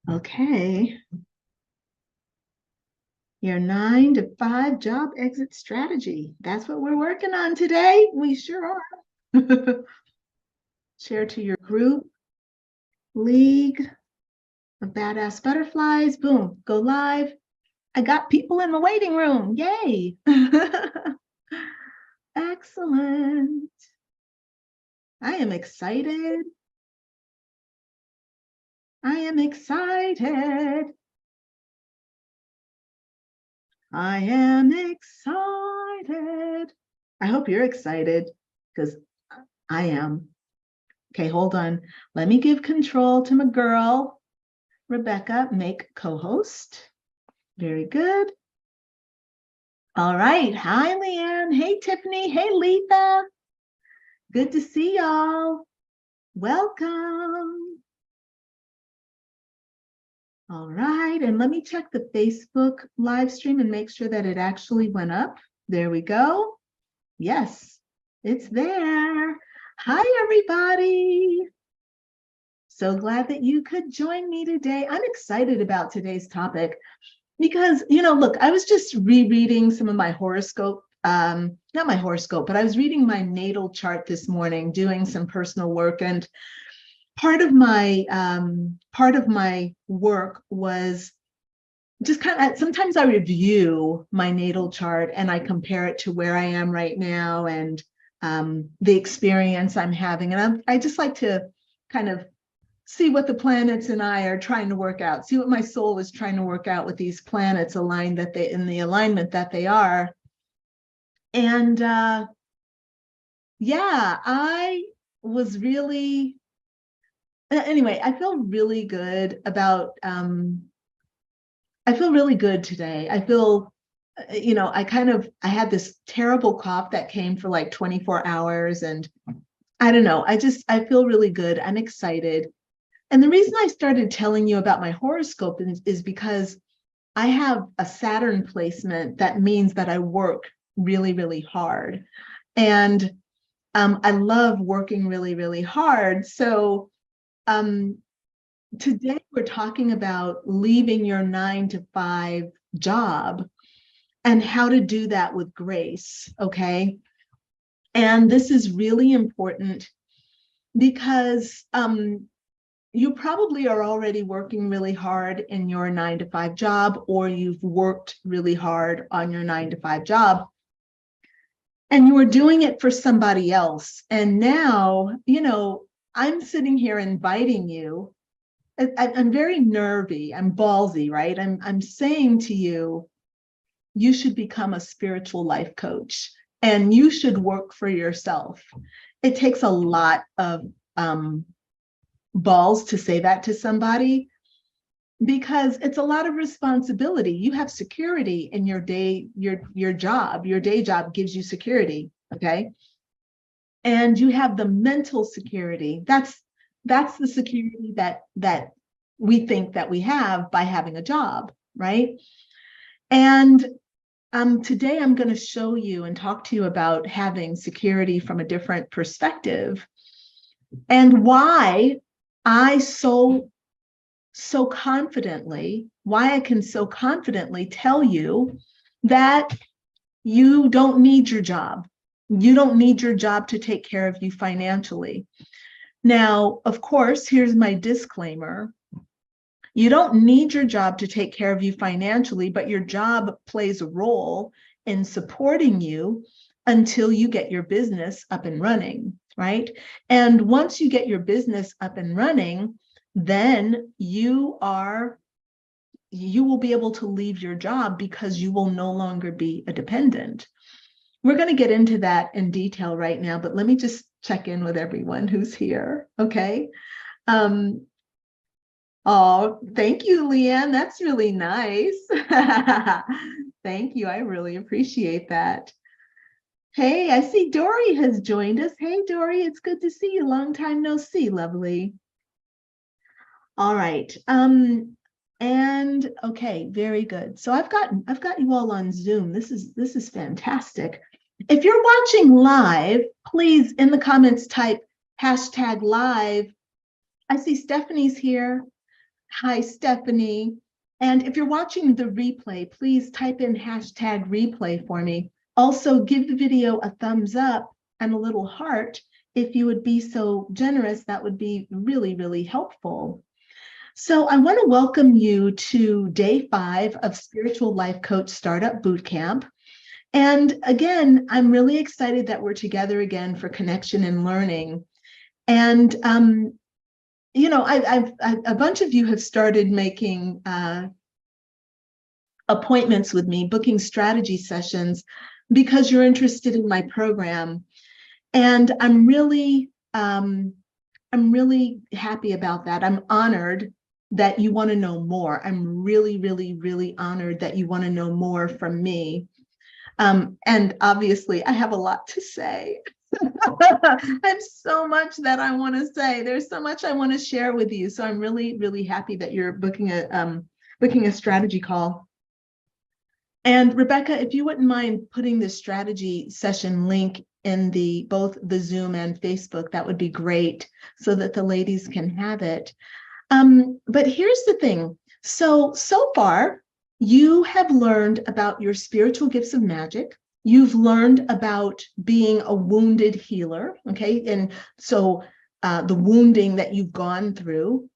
Okay. Your 9 to 5 job exit strategy. That's what we're working on today. We sure are. Share to your group, league of badass butterflies. Boom, go live. I got people in the waiting room. Yay. Excellent. I am excited. I am excited. I am excited. I hope you're excited because I am. Okay, hold on. Let me give control to my girl, Rebecca, make co-host. Very good. All right. Hi, Leanne. Hey, Tiffany. Hey, Letha. Good to see y'all. Welcome. All right. And let me check the Facebook live stream and make sure that it actually went up. There we go. Yes, it's there. Hi, everybody. So glad that you could join me today. I'm excited about today's topic because, look, I was just rereading some of my horoscope, not my horoscope, but I was reading my natal chart this morning, doing some personal work. And part of my work was just sometimes I review my natal chart and I compare it to where I am right now and the experience I'm having. And I just like to kind of see what the planets and I are trying to work out, see what my soul is trying to work out with these planets aligned in the alignment that they are. And yeah, I was really, anyway, I feel really good about, I feel really good today. I feel, I had this terrible cough that came for like 24 hours and I don't know, I feel really good. I'm excited. And the reason I started telling you about my horoscope is because I have a Saturn placement that means that I work really, really hard. And I love working really, really hard. So today we're talking about leaving your 9 to 5 job and how to do that with grace, okay? And this is really important because you probably are already working really hard in your 9 to 5 job, or you've worked really hard on your 9 to 5 job and you were doing it for somebody else. And now, I'm sitting here inviting you. I'm very nervy. I'm ballsy, right? I'm saying to you, you should become a spiritual life coach and you should work for yourself. It takes a lot of balls to say that to somebody because it's a lot of responsibility. You have security in your job. Your day job gives you security, okay? And you have the mental security. That's the security that we think that we have by having a job, right? And today I'm going to show you and talk to you about having security from a different perspective and why I can so confidently tell you that you don't need your job. You don't need your job to take care of you financially. Now, of course, here's my disclaimer. You don't need your job to take care of you financially, but your job plays a role in supporting you until you get your business up and running, right? And once you get your business up and running, then you will be able to leave your job because you will no longer be a dependent. We're going to get into that in detail right now, but let me just check in with everyone who's here, okay? Oh, thank you, Leanne. That's really nice. Thank you. I really appreciate that. Hey, I see Dory has joined us. Hey, Dory, it's good to see you. Long time no see, lovely. All right. And okay, very good. So I've got you all on Zoom. This is fantastic. If you're watching live, please in the comments type #live. I see Stephanie's here. Hi, Stephanie. And if you're watching the replay, please type in #replay for me. Also, give the video a thumbs up and a little heart. If you would be so generous, that would be really, really helpful. So I want to welcome you to day 5 of Spiritual Life Coach Startup Bootcamp. And again, I'm really excited that we're together again for connection and learning. And you know, I've a bunch of you have started making appointments with me, booking strategy sessions because you're interested in my program. And I'm really happy about that. I'm honored that you want to know more. I'm really, really, really honored that you want to know more from me. And obviously, I have a lot to say. I have so much that I want to say. There's so much I want to share with you. So I'm really, really happy that you're booking a strategy call. And Rebecca, if you wouldn't mind putting the strategy session link in both the Zoom and Facebook, that would be great so that the ladies can have it. But here's the thing. So far, you have learned about your spiritual gifts of magic. You've learned about being a wounded healer, okay? And so the wounding that you've gone through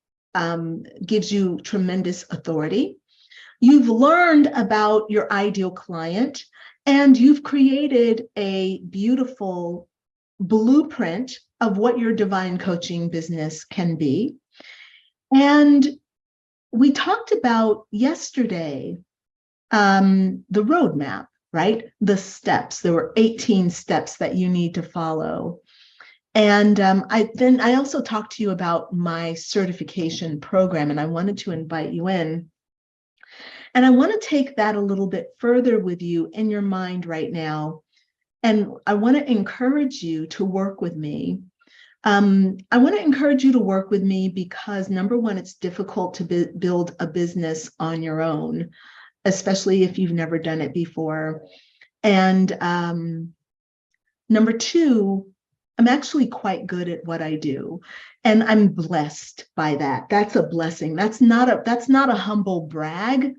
gives you tremendous authority. You've learned about your ideal client, and you've created a beautiful blueprint of what your divine coaching business can be. And we talked about yesterday the roadmap, right? The steps. There were 18 steps that you need to follow. And I also talked to you about my certification program, and I wanted to invite you in. And I want to take that a little bit further with you in your mind right now. And I want to encourage you to work with me. I want to encourage you to work with me because, number one, it's difficult to build a business on your own, especially if you've never done it before. And number two, I'm actually quite good at what I do, and I'm blessed by that. That's a blessing. That's not a humble brag.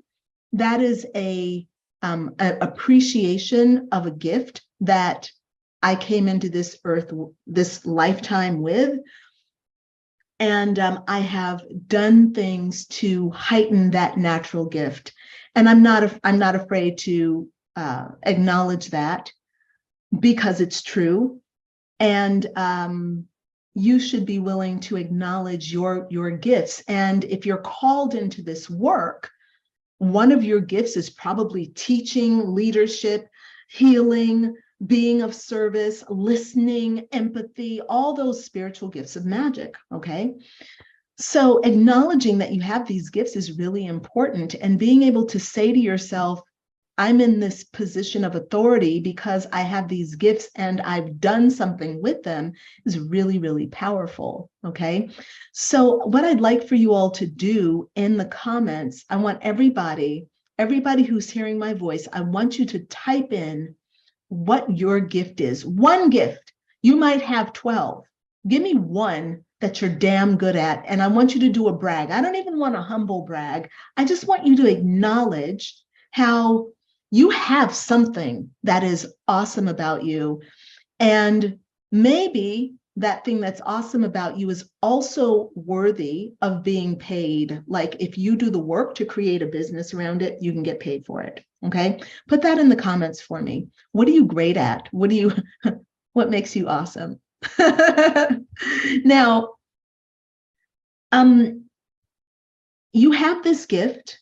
That is a appreciation of a gift that I came into this earth, this lifetime with. And I have done things to heighten that natural gift. And I'm not afraid to acknowledge that because it's true. And you should be willing to acknowledge your gifts. And if you're called into this work, one of your gifts is probably teaching, leadership, healing, being of service, listening, empathy, all those spiritual gifts of magic, okay? So acknowledging that you have these gifts is really important, and being able to say to yourself, I'm in this position of authority because I have these gifts and I've done something with them is really, really powerful, okay? So what I'd like for you all to do in the comments, I want everybody who's hearing my voice, I want you to type in what your gift is. One gift. You might have 12. Give me one that you're damn good at, and I want you to do a brag. I don't even want a humble brag. I just want you to acknowledge how you have something that is awesome about you. And maybe that thing that's awesome about you is also worthy of being paid. Like if you do the work to create a business around it, you can get paid for it. Okay. Put that in the comments for me. What are you great at? What makes you awesome? Now, you have this gift,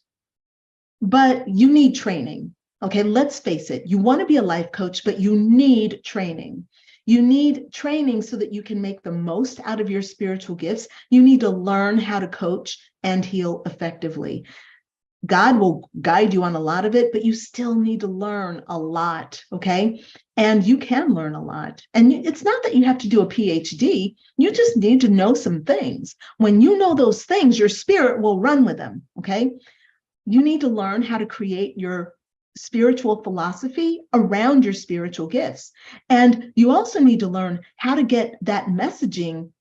but you need training. Okay, let's face it. You want to be a life coach, but you need training. You need training so that you can make the most out of your spiritual gifts. You need to learn how to coach and heal effectively. God will guide you on a lot of it, but you still need to learn a lot, okay? And you can learn a lot. And it's not that you have to do a PhD. You just need to know some things. When you know those things, your spirit will run with them, okay? you need to learn how to create your spiritual philosophy around your spiritual gifts. And you also need to learn how to get that messaging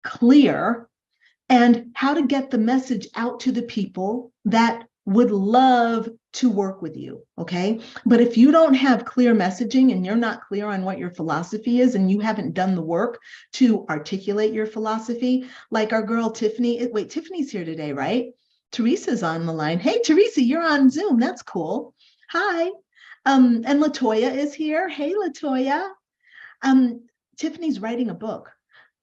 clear and how to get the message out to the people that would love to work with you, okay? But if you don't have clear messaging and you're not clear on what your philosophy is and you haven't done the work to articulate your philosophy, like our girl Tiffany, wait, Tiffany's here today, right? Teresa's on the line. Hey, Teresa, you're on Zoom. That's cool. Hi. And Latoya is here. Hey, Latoya. Tiffany's writing a book.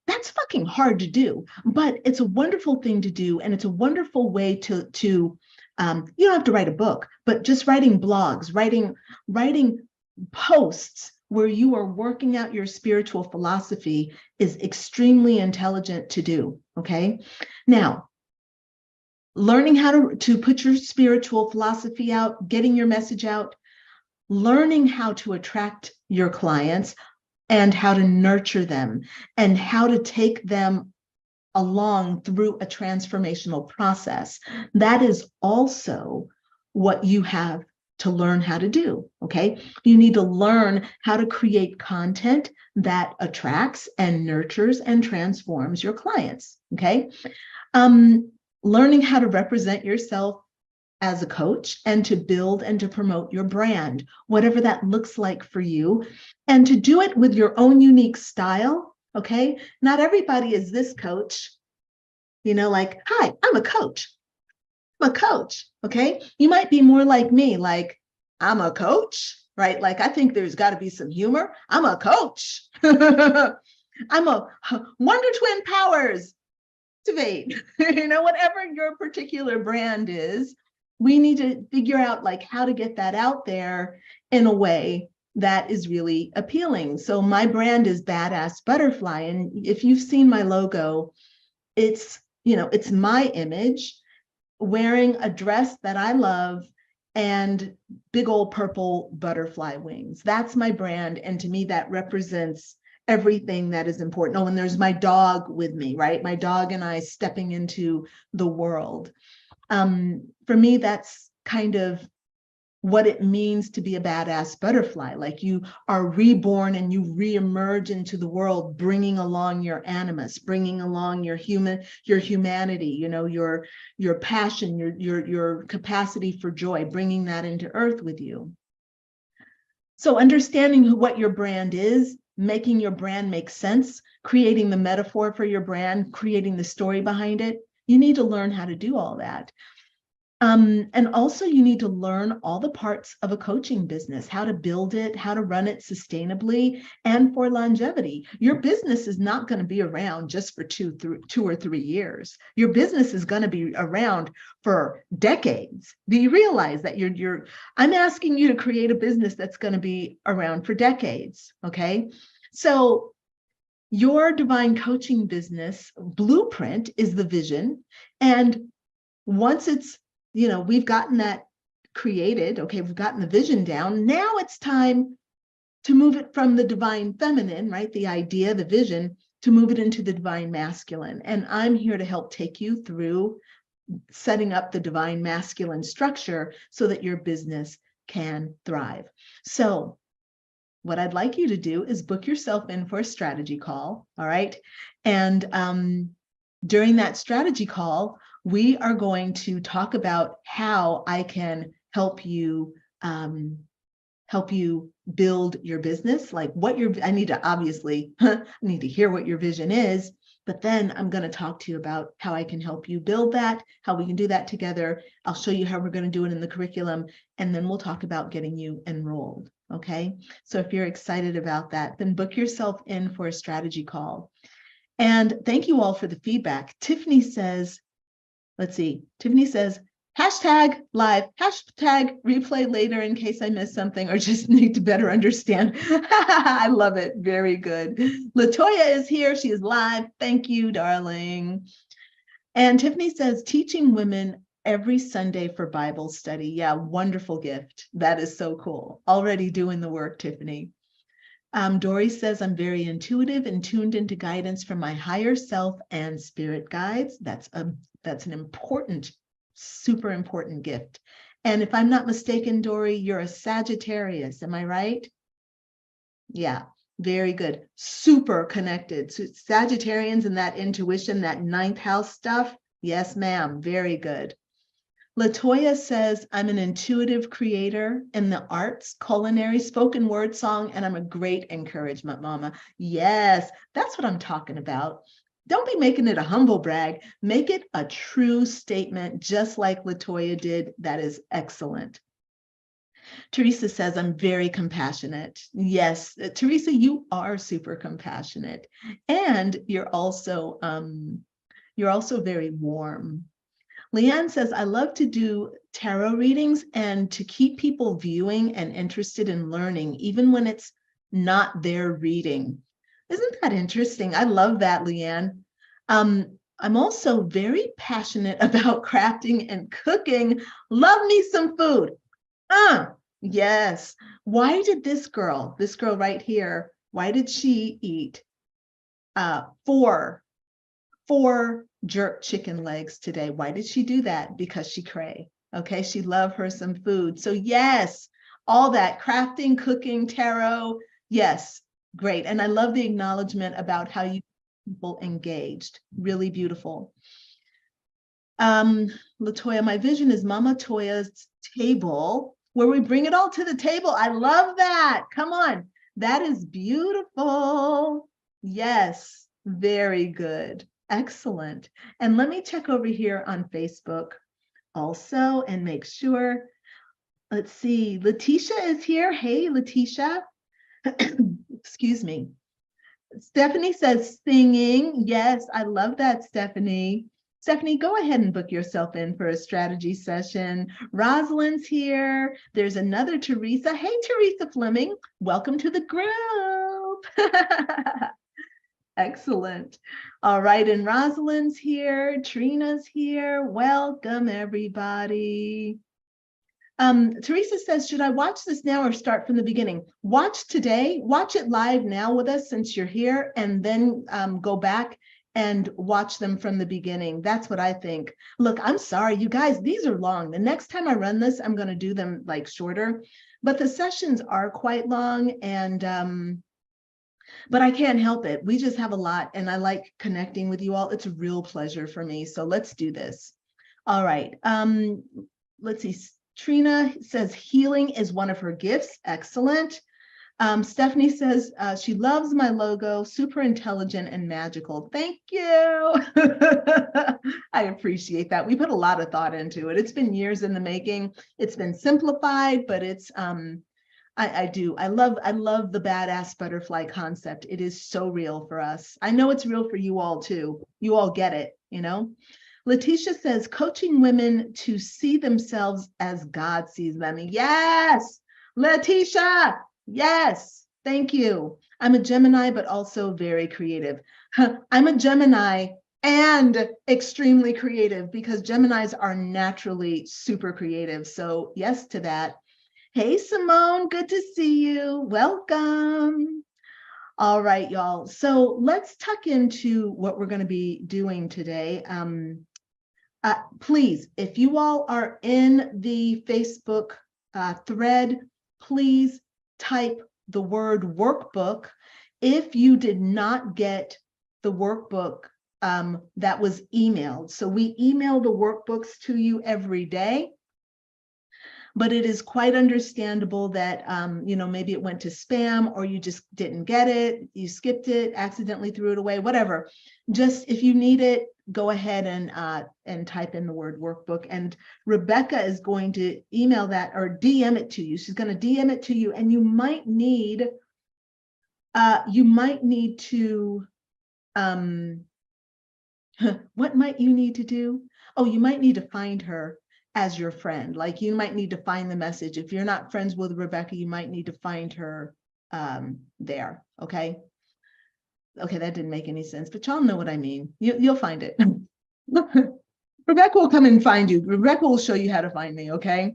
That's fucking hard to do, but it's a wonderful thing to do. And it's a wonderful way to you don't have to write a book, but just writing blogs, writing posts where you are working out your spiritual philosophy is extremely intelligent to do, okay? Now, learning how to put your spiritual philosophy out, getting your message out, learning how to attract your clients and how to nurture them and how to take them along through a transformational process. That is also what you have to learn how to do, okay? You need to learn how to create content that attracts and nurtures and transforms your clients, okay? Learning how to represent yourself as a coach and to build and to promote your brand, whatever that looks like for you, and to do it with your own unique style, okay? Not everybody is this coach, like, hi, I'm a coach. I'm a coach, okay? You might be more like me, like, I'm a coach, right? Like, I think there's got to be some humor. I'm a coach. I'm a Wonder Twin Powers. Activate, whatever your particular brand is, we need to figure out like how to get that out there in a way that is really appealing. So my brand is Badass Butterfly. And if you've seen my logo, it's my image wearing a dress that I love and big old purple butterfly wings. That's my brand. And to me, that represents everything that is important. Oh, and there's my dog with me, right? My dog and I stepping into the world. For me, that's kind of what it means to be a badass butterfly. Like you are reborn and you reemerge into the world, bringing along your animus, bringing along your humanity, your passion, your capacity for joy, bringing that into earth with you. So understanding what your brand is, making your brand make sense, creating the metaphor for your brand, creating the story behind it, you need to learn how to do all that. And also you need to learn all the parts of a coaching business, how to build it, how to run it sustainably and for longevity. Your business is not going to be around just for 2 or 3 years. Your business is going to be around for decades. Do you realize that I'm asking you to create a business that's going to be around for decades, okay? So your divine coaching business blueprint is the vision. And once it's we've gotten that created, okay, we've gotten the vision down. Now it's time to move it from the divine feminine, right? The idea, the vision, to move it into the divine masculine. And I'm here to help take you through setting up the divine masculine structure so that your business can thrive. So what I'd like you to do is book yourself in for a strategy call, all right? And during that strategy call, we are going to talk about how I can help you build your business, like I need to hear what your vision is, but then I'm going to talk to you about how I can help you build that, how we can do that together. I'll show you how we're going to do it in the curriculum, and then we'll talk about getting you enrolled, okay? So if you're excited about that, then book yourself in for a strategy call. And thank you all for the feedback. Tiffany says, hashtag live, hashtag replay later in case I missed something or just need to better understand. I love it. Very good. Latoya is here. She is live. Thank you, darling. And Tiffany says, teaching women every Sunday for Bible study. Yeah, wonderful gift. That is so cool. Already doing the work, Tiffany. Dory says, I'm very intuitive and tuned into guidance from my higher self and spirit guides. That's an important Super important gift. And if I'm not mistaken, Dory, you're a Sagittarius, am I right? Yeah, very good. Super connected. So Sagittarians and that intuition, that ninth house stuff. Yes, ma'am. Very good. Latoya says, I'm an intuitive creator in the arts, culinary, spoken word, song, and I'm a great encouragement mama. Yes, that's what I'm talking about. Don't be making it a humble brag. Make it a true statement, just like Latoya did. That is excellent. Teresa says, I'm very compassionate. Yes, Teresa, you are super compassionate. And you're also very warm. Leanne says, I love to do tarot readings and to keep people viewing and interested in learning, even when it's not their reading. Isn't that interesting? I love that, Leanne. I'm also very passionate about crafting and cooking. Love me some food. Yes. Why did this girl right here, why did she eat four jerk chicken legs today? Why did she do that? Because she cray. Okay, she loved her some food. So yes, all that crafting, cooking, tarot. Yes, great. And I love the acknowledgement about how you people engaged. Really beautiful. Latoya, my vision is Mama Toya's table, where we bring it all to the table. I love that. Come on. That is beautiful. Yes, very good. Excellent. And let me check over here on Facebook also and make sure. Let's see. Letitia is here. Hey, Letitia. Excuse me. Stephanie says singing. Yes, I love that, Stephanie. Stephanie, go ahead and book yourself in for a strategy session. Rosalind's here. There's another Teresa. Hey, Teresa Fleming. Welcome to the group. Excellent. All right, and Rosalind's here. Trina's here. Welcome, everybody. Teresa says, should I watch this now or start from the beginning? Watch today. Watch it live now with us since you're here, and then go back and watch them from the beginning. That's what I think. Look, I'm sorry, you guys, these are long. The next time I run this, I'm going to do them like shorter, but the sessions are quite long, and but I can't help it. We just have a lot, and I like connecting with you all. It's a real pleasure for me. So let's do this. All right. Let's see. Trina says healing is one of her gifts. Excellent. Stephanie says she loves my logo, super intelligent and magical. Thank you. I appreciate that. We put a lot of thought into it. It's been years in the making. It's been simplified, but it's I do. I love the badass butterfly concept. It is so real for us. I know it's real for you all too. You all get it, you know? Letitia says, coaching women to see themselves as God sees them. Yes, Letitia. Yes, thank you. I'm a Gemini, but also very creative. I'm a Gemini and extremely creative because Geminis are naturally super creative. So yes to that. Hey, Simone, good to see you. Welcome. All right, y'all. So let's tuck into what we're going to be doing today. Please, if you all are in the Facebook thread, please type the word workbook. If you did not get the workbook that was emailed. So we email the workbooks to you every day. But it is quite understandable that, you know, maybe it went to spam or you just didn't get it, you skipped it, accidentally threw it away, whatever. Just if you need it, go ahead and type in the word workbook. And Rebecca is going to email that or DM it to you. She's going to DM it to you, and you might need to, what might you need to do? Oh, you might need to find her as your friend. Like you might need to find the message. If you're not friends with Rebecca, you might need to find her there. Okay. Okay, that didn't make any sense, but y'all know what I mean. You'll find it. Rebecca will come and find you. Rebecca will show you how to find me. Okay.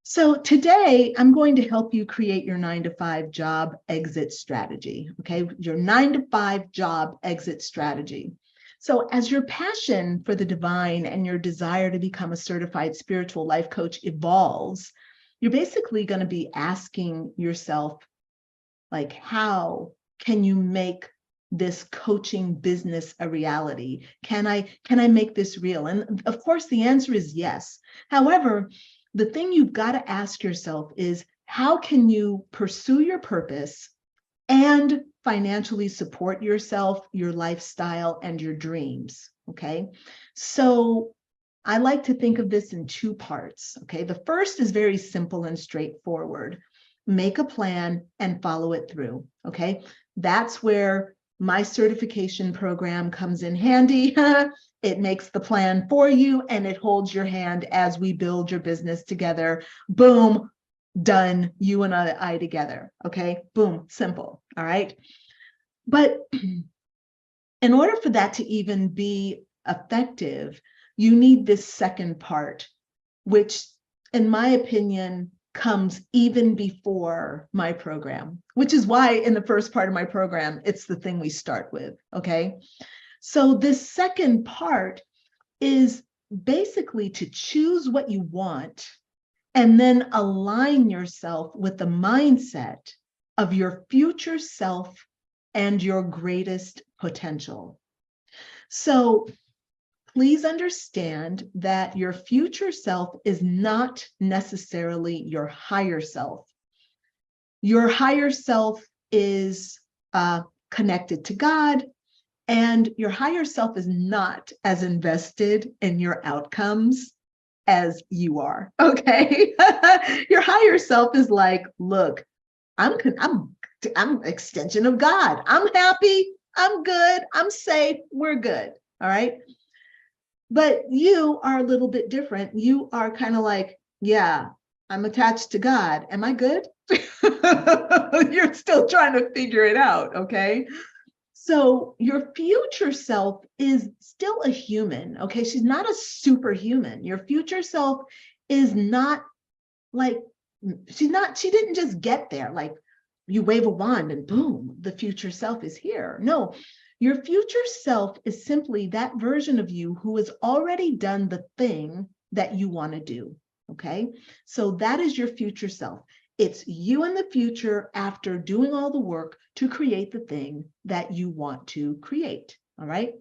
So today I'm going to help you create your 9-to-5 job exit strategy. Okay. Your 9-to-5 job exit strategy. So as your passion for the divine and your desire to become a certified spiritual life coach evolves, you're basically going to be asking yourself, like, how can you make this coaching business a reality? Can I make this real? And of course, the answer is yes. However, the thing you've got to ask yourself is, how can you pursue your purpose and financially support yourself, your lifestyle, and your dreams? Okay. So I like to think of this in two parts. Okay. The first is very simple and straightforward. Make a plan and follow it through. Okay. That's where my certification program comes in handy. It makes the plan for you and it holds your hand as we build your business together. Boom, done. You and I together. Okay. Boom, simple. All right. But in order for that to even be effective, you need this second part, which, in my opinion, comes even before my program, which is why in the first part of my program, it's the thing we start with. Okay. So this second part is basically to choose what you want and then align yourself with the mindset of your future self and your greatest potential. So please understand that your future self is not necessarily your higher self. Your higher self is connected to God, and your higher self is not as invested in your outcomes as you are. Okay. Your higher self is like, look, I'm extension of God. I'm happy. I'm good. I'm safe. We're good. All right. But you are a little bit different. You are kind of like, yeah, I'm attached to God. Am I good? You're still trying to figure it out. Okay. So your future self is still a human. Okay. She's not a superhuman. Your future self is not like, she didn't just get there. Like you wave a wand and boom, the future self is here. No, your future self is simply that version of you who has already done the thing that you want to do. Okay. So that is your future self. It's you in the future after doing all the work to create the thing that you want to create. All right.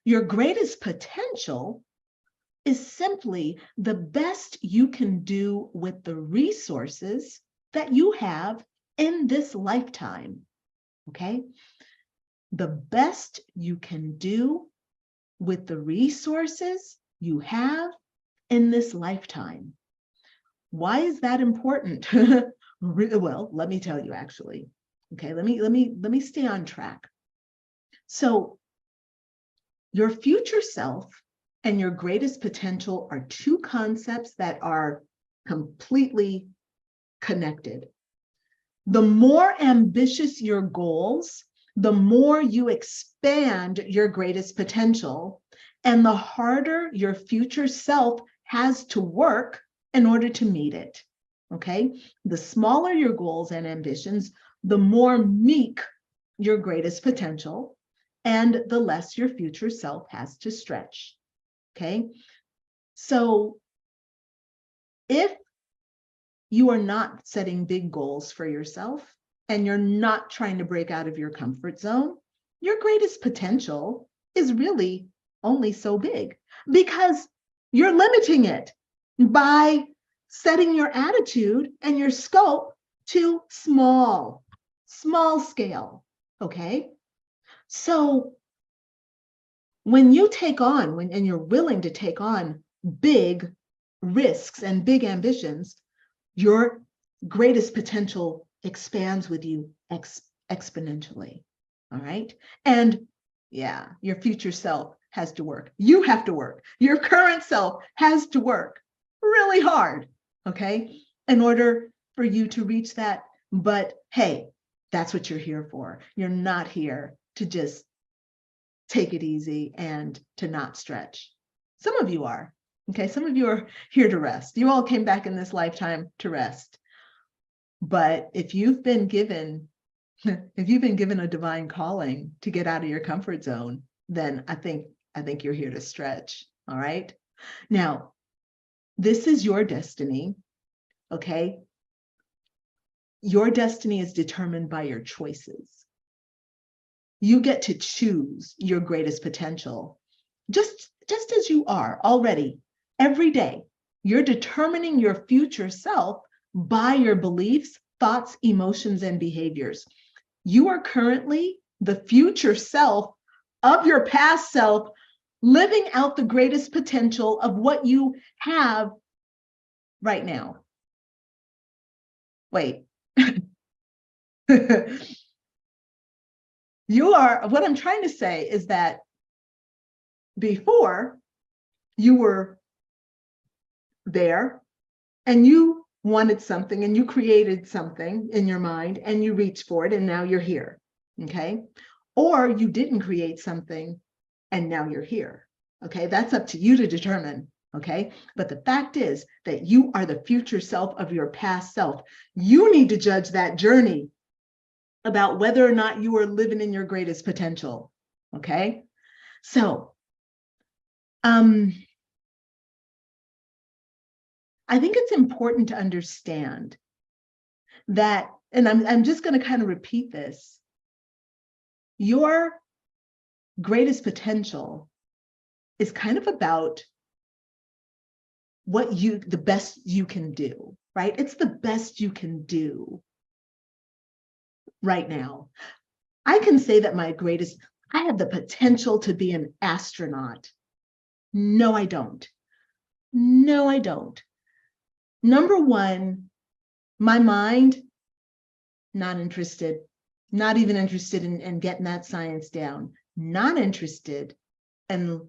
Your greatest potential is simply the best you can do with the resources that you have in this lifetime. Okay. The best you can do with the resources you have in this lifetime. Why is that important? Well, let me tell you actually. Okay, let me stay on track. So your future self and your greatest potential are two concepts that are completely connected. The more ambitious your goals, the more you expand your greatest potential, and the harder your future self has to work in order to meet it. Okay. The smaller your goals and ambitions, the more meek your greatest potential, and the less your future self has to stretch. Okay. So if you are not setting big goals for yourself and you're not trying to break out of your comfort zone, your greatest potential is really only so big because you're limiting it by setting your attitude and your scope to small scale. Okay. So when you take on, and you're willing to take on big risks and big ambitions, your greatest potential expands with you exponentially. All right. And yeah, your future self has to work. You have to work. Your current self has to work really hard. Okay. In order for you to reach that. But hey, that's what you're here for. You're not here to just take it easy and to not stretch. Some of you are. Okay, some of you are here to rest. You all came back in this lifetime to rest. But if you've been given a divine calling to get out of your comfort zone, then I think you're here to stretch. All right. Now, this is your destiny. Okay. Your destiny is determined by your choices. You get to choose your greatest potential, just as you are already every day. You're determining your future self by your beliefs, thoughts, emotions, and behaviors. You are currently the future self of your past self, living out the greatest potential of what you have right now. Wait. What I'm trying to say is that before you were there and you wanted something and you created something in your mind and you reached for it and now you're here. Okay. Or you didn't create something and now you're here. Okay. That's up to you to determine. Okay. But the fact is that you are the future self of your past self. You need to judge that journey about whether or not you are living in your greatest potential. Okay. So, I think it's important to understand that, and I'm just going to kind of repeat this, your greatest potential is kind of about the best you can do, right? It's the best you can do right now. I can say that I have the potential to be an astronaut. No, I don't. No, I don't. Number one, my mind, not interested, not even interested in getting that science down, not interested in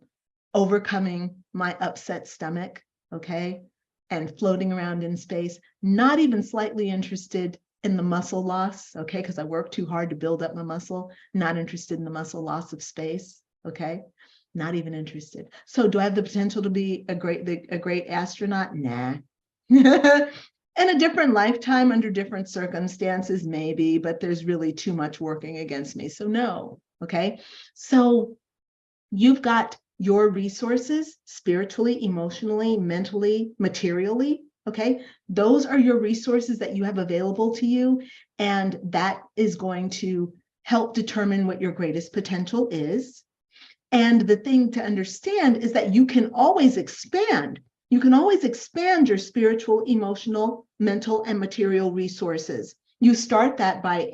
overcoming my upset stomach, okay, and floating around in space, not even slightly interested in the muscle loss, okay, because I work too hard to build up my muscle, not interested in the muscle loss of space, okay, not even interested. So do I have the potential to be a great astronaut? Nah. In a different lifetime, under different circumstances, maybe, but there's really too much working against me. So no, okay? So you've got your resources spiritually, emotionally, mentally, materially, okay? Those are your resources that you have available to you, and that is going to help determine what your greatest potential is. And the thing to understand is that you can always expand. You can always expand your spiritual, emotional, mental, and material resources. You start that by,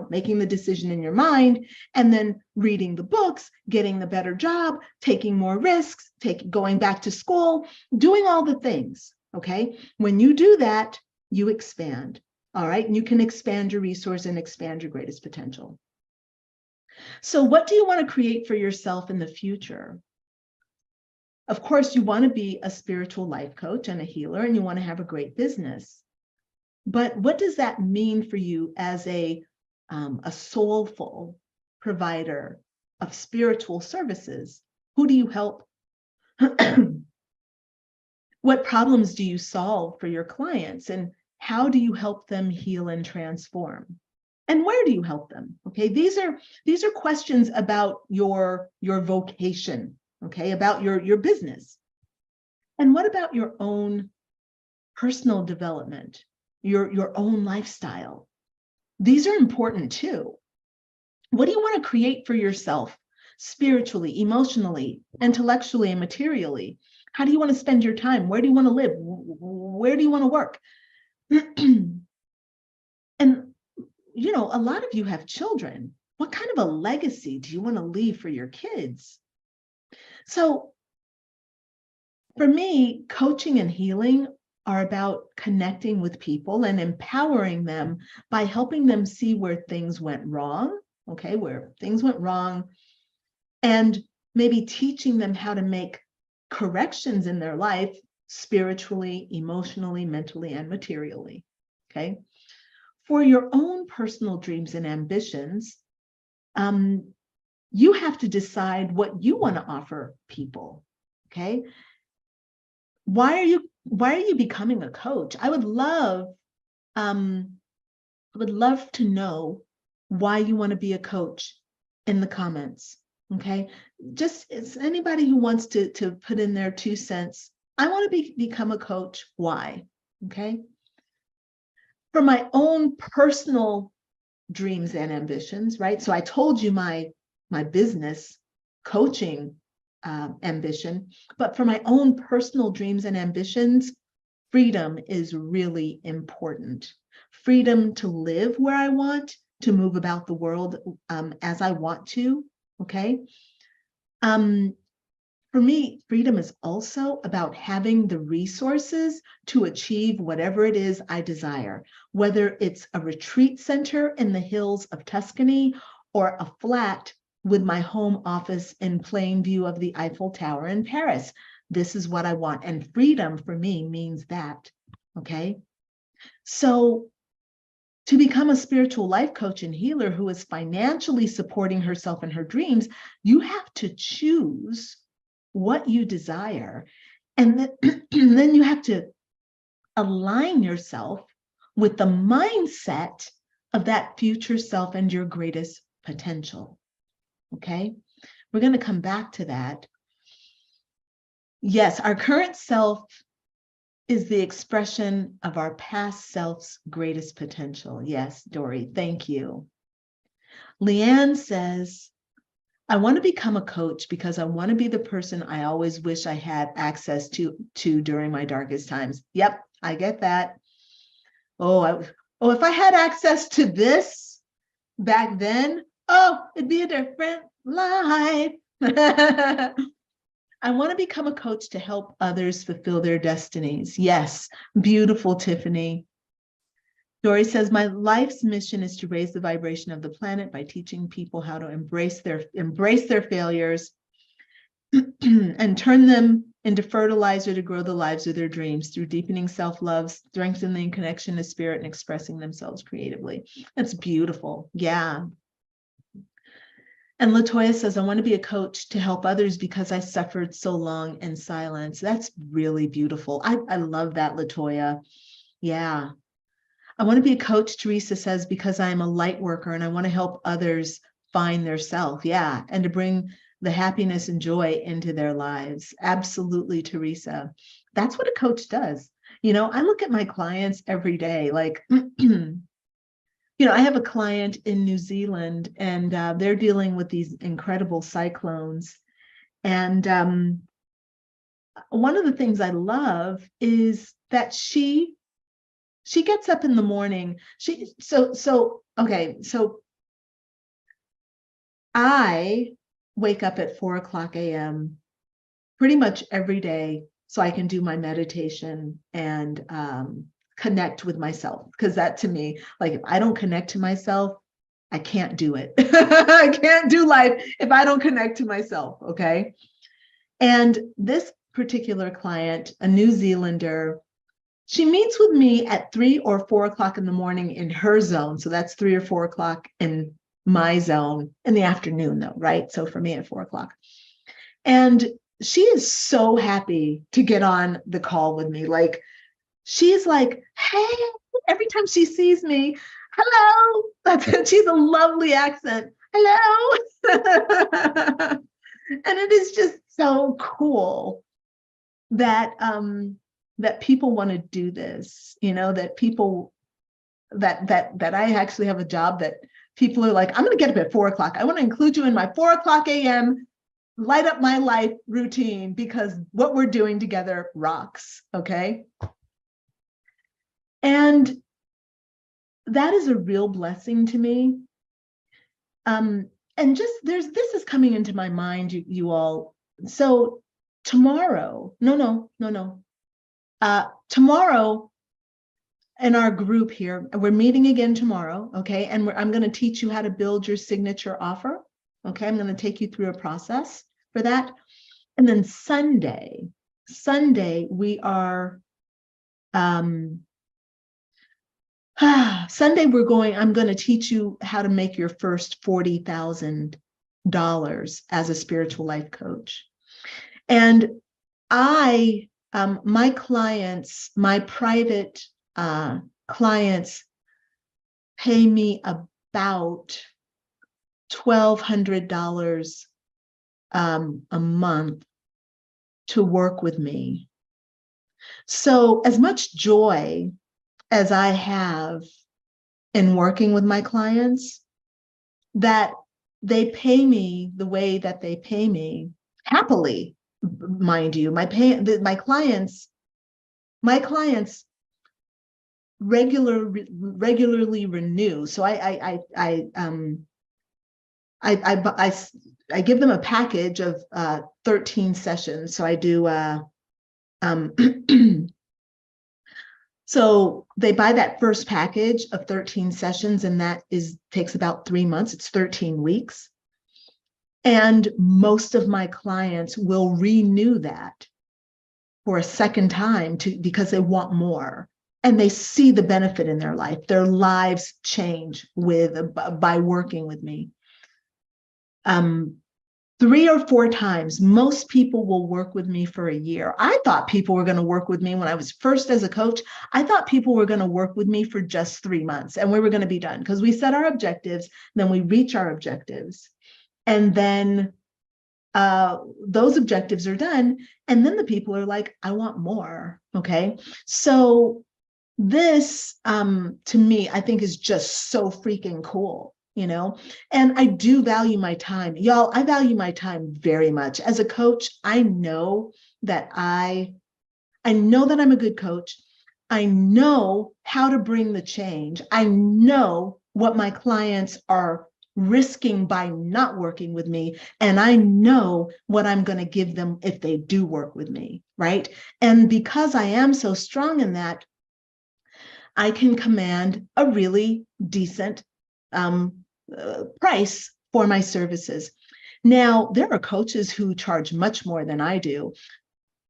making the decision in your mind, and then reading the books, getting the better job, taking more risks, going back to school, doing all the things, okay? When you do that, you expand, all right? And you can expand your resource and expand your greatest potential. So what do you want to create for yourself in the future? Of course, you want to be a spiritual life coach and a healer, and you want to have a great business. But what does that mean for you as a soulful provider of spiritual services? Who do you help? What problems do you solve for your clients? And how do you help them heal and transform? And where do you help them? Okay, these are questions about your vocation, okay, about your business. And what about your own personal development, your own lifestyle? These are important too. What do you want to create for yourself spiritually, emotionally, intellectually, and materially? How do you want to spend your time? Where do you want to live? Where do you want to work? And a lot of you have children. What kind of a legacy do you want to leave for your kids? So for me, coaching and healing are about connecting with people and empowering them by helping them see where things went wrong, okay, where things went wrong, and maybe teaching them how to make corrections in their life spiritually, emotionally, mentally, and materially, okay? For your own personal dreams and ambitions, you have to decide what you want to offer people, okay? Why are you becoming a coach? I would love to know why you want to be a coach in the comments, Okay. Just it's anybody who wants to put in their 2 cents. I want to become a coach. Why? Okay. For my own personal dreams and ambitions, right? So I told you my business coaching ambition, but for my own personal dreams and ambitions, freedom is really important. Freedom to live where I want, to move about the world as I want to. Okay. For me, freedom is also about having the resources to achieve whatever it is I desire, whether it's a retreat center in the hills of Tuscany or a flat with my home office in plain view of the Eiffel Tower in Paris. This is what I want. And freedom for me means that. Okay. So to become a spiritual life coach and healer who is financially supporting herself and her dreams, you have to choose what you desire. And then you have to align yourself with the mindset of that future self and your greatest potential. Okay, we're going to come back to that. Yes, our current self is the expression of our past self's greatest potential. Yes, Dory, thank you. Leanne says, I want to become a coach because I want to be the person I always wish I had access to during my darkest times. Yep, I get that. If I had access to this back then, it'd be a different life. I want to become a coach to help others fulfill their destinies. Yes, beautiful, Tiffany. Dory says, my life's mission is to raise the vibration of the planet by teaching people how to embrace their failures and turn them into fertilizer to grow the lives of their dreams through deepening self-love, strengthening connection to spirit, and expressing themselves creatively. That's beautiful. Yeah. And Latoya says, I want to be a coach to help others because I suffered so long in silence. That's really beautiful. I love that, Latoya. Yeah. I want to be a coach, Teresa says, because I'm a light worker and I want to help others find their self. Yeah. And to bring the happiness and joy into their lives. Absolutely, Teresa. That's what a coach does. I look at my clients every day, like, I have a client in New Zealand and they're dealing with these incredible cyclones. And one of the things I love is that she gets up in the morning. So I wake up at 4:00 a.m. pretty much every day so I can do my meditation and connect with myself. Because that, to me, like, if I don't connect to myself, I can't do it. I can't do life if I don't connect to myself. Okay. And this particular client, a New Zealander, she meets with me at 3 or 4 o'clock in the morning in her zone. So that's 3 or 4 o'clock in my zone in the afternoon, though, right? So for me at 4 o'clock. And she is so happy to get on the call with me. Like, she's like, hey, every time she sees me, hello. She's a lovely accent. Hello. And it is just so cool that that people want to do this, that people that I actually have a job that people are like, I'm going to get up at 4 o'clock. I want to include you in my 4 o'clock a.m. light up my life routine because what we're doing together rocks. Okay. And that is a real blessing to me. And just this is coming into my mind, you all. So tomorrow, tomorrow in our group here, we're meeting again tomorrow. Okay. And I'm going to teach you how to build your signature offer. Okay. I'm going to take you through a process for that. And then Sunday, we are, Sunday, I'm going to teach you how to make your first $40,000 as a spiritual life coach. And my clients, my private clients pay me about $1,200 a month to work with me. So as much joy as I have in working with my clients, that they pay me the way that they pay me, happily, mind you. My clients regularly renew. So I give them a package of 13 sessions. So I do so they buy that first package of 13 sessions, and that takes about 3 months. It's 13 weeks. And most of my clients will renew that for a second time because they want more. And they see the benefit in their life. Their lives change by working with me. 3 or 4 times, most people will work with me for a year. I thought people were going to work with me when I was first as a coach. I thought people were going to work with me for just 3 months and we were going to be done, because we set our objectives, then we reach our objectives. And then those objectives are done. And then the people are like, I want more. Okay. So this, to me, I think is just so freaking cool, and I do value my time. Y'all, I value my time very much. As a coach, I know that I'm a good coach. I know how to bring the change. I know what my clients are risking by not working with me. And I know what I'm going to give them if they do work with me, right? And because I am so strong in that, I can command a really decent price for my services. Now, there are coaches who charge much more than I do.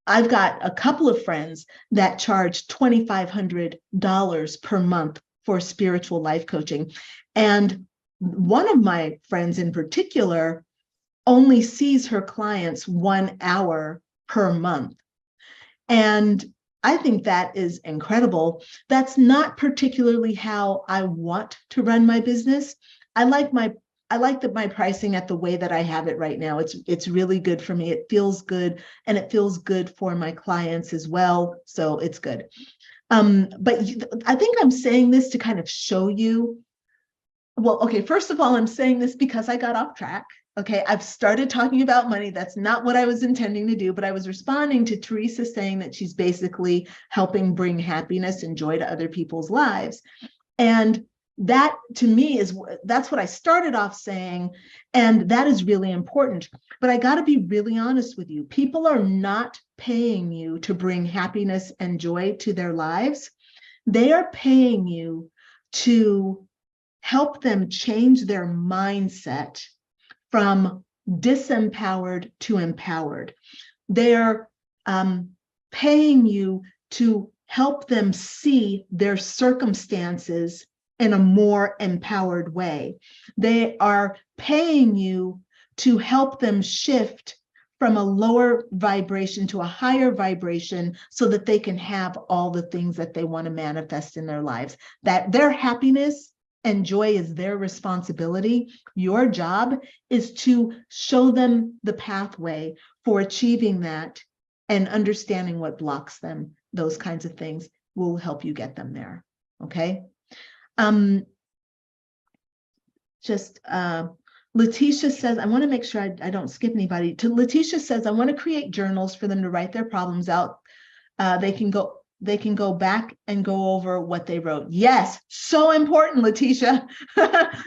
I've got a couple of friends that charge $2,500 per month for spiritual life coaching. And one of my friends in particular only sees her clients 1 hour per month. And I think that is incredible. That's not particularly how I want to run my business. I like my pricing at the way that I have it right now. It's really good for me. It feels good, and it feels good for my clients as well. So it's good. But I think I'm saying this to kind of show you. Well, okay, first of all, I'm saying this because I got off track. Okay, I've started talking about money. That's not what I was intending to do, but I was responding to Teresa saying that she's basically helping bring happiness and joy to other people's lives. And that, to me, that's what I started off saying, and that is really important. But I got to be really honest with you. People are not paying you to bring happiness and joy to their lives. They are paying you to help them change their mindset from disempowered to empowered. They're paying you to help them see their circumstances in a more empowered way. They are paying you to help them shift from a lower vibration to a higher vibration so that they can have all the things that they want to manifest in their lives. That their happiness and joy is their responsibility. Your job is to show them the pathway for achieving that, and understanding what blocks them. Those kinds of things will help you get them there. Okay. Letitia says, I want to make sure I don't skip anybody. Letitia says, I want to create journals for them to write their problems out. They can go back and go over what they wrote. Yes, so important, Letitia.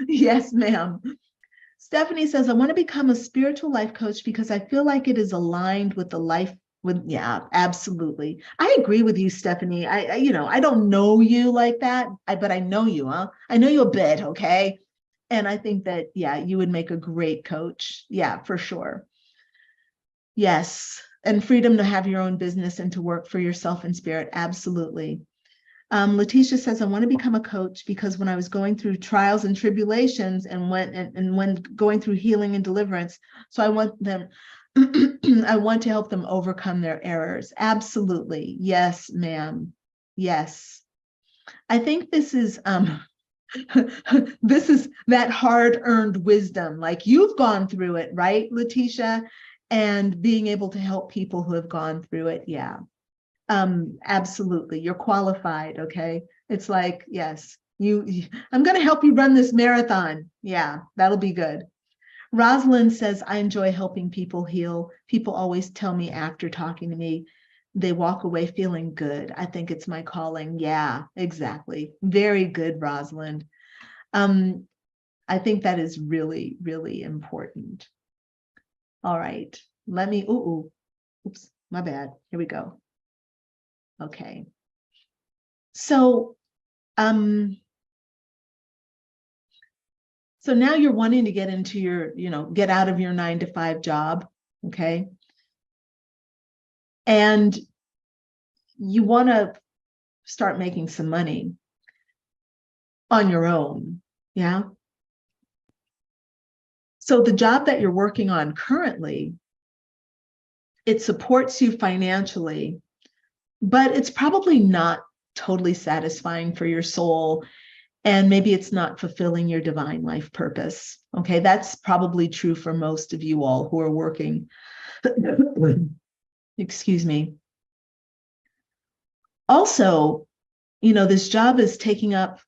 Yes, ma'am. Stephanie says, I want to become a spiritual life coach because I feel like it is aligned with the life. Yeah, absolutely. I agree with you, Stephanie. I don't know you like that, but I know you, huh? I know you a bit, okay? And I think that, yeah, you would make a great coach. Yeah, for sure. Yes. And freedom to have your own business and to work for yourself in spirit. Absolutely. Letitia says, I want to become a coach because when I was going through trials and tribulations and when going through healing and deliverance, so I want them, I want to help them overcome their errors. Absolutely. Yes, ma'am. Yes. I think this is, this is that hard-earned wisdom. Like, you've gone through it, right, Letitia? and being able to help people who have gone through it. Yeah. Absolutely. You're qualified. Okay. It's like, yes, I'm going to help you run this marathon. Yeah, that'll be good. Rosalind says, I enjoy helping people heal. People always tell me after talking to me, they walk away feeling good. I think it's my calling. Yeah, exactly. Very good, Rosalind. I think that is really, really important. All right. Let me, oops, my bad. Here we go. Okay. So, so now you're wanting to get into your, get out of your 9-to-5 job. Okay. And you want to start making some money on your own. Yeah. So the job that you're working on currently, it supports you financially, but it's probably not totally satisfying for your soul. And maybe it's not fulfilling your divine life purpose. Okay. That's probably true for most of you all who are working. Excuse me. Also, this job is taking up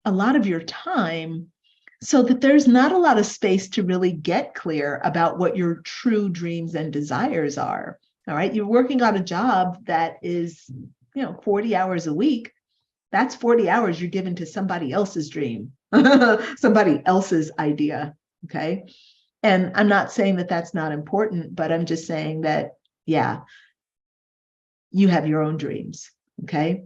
a lot of your time, so that there's not a lot of space to really get clear about what your true dreams and desires are. All right. You're working on a job that is, 40 hours a week. That's 40 hours you're given to somebody else's dream, somebody else's idea. Okay. And I'm not saying that that's not important, but I'm just saying that, yeah, you have your own dreams. Okay.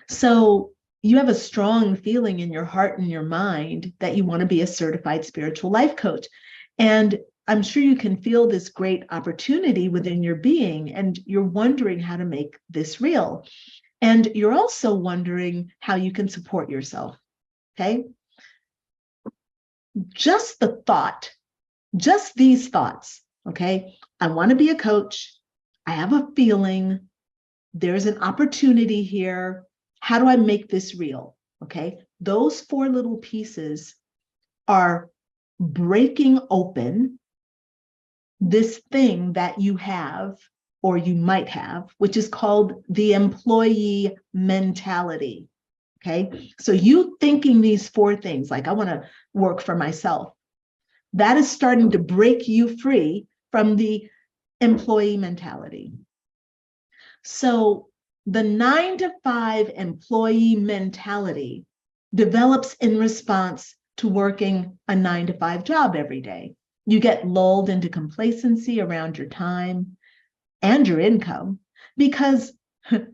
So you have a strong feeling in your heart and your mind that you want to be a certified spiritual life coach. And I'm sure you can feel this great opportunity within your being, and you're wondering how to make this real. And you're also wondering how you can support yourself. Okay. Just the thought, just these thoughts. Okay. I want to be a coach. I have a feeling there's an opportunity here. How do I make this real? Okay. Those 4 little pieces are breaking open this thing that you have, or you might have, which is called the employee mentality. Okay. So you thinking these 4 things, like I want to work for myself, that is starting to break you free from the employee mentality. So the 9-to-5 employee mentality develops in response to working a 9-to-5 job every day. You get lulled into complacency around your time and your income, because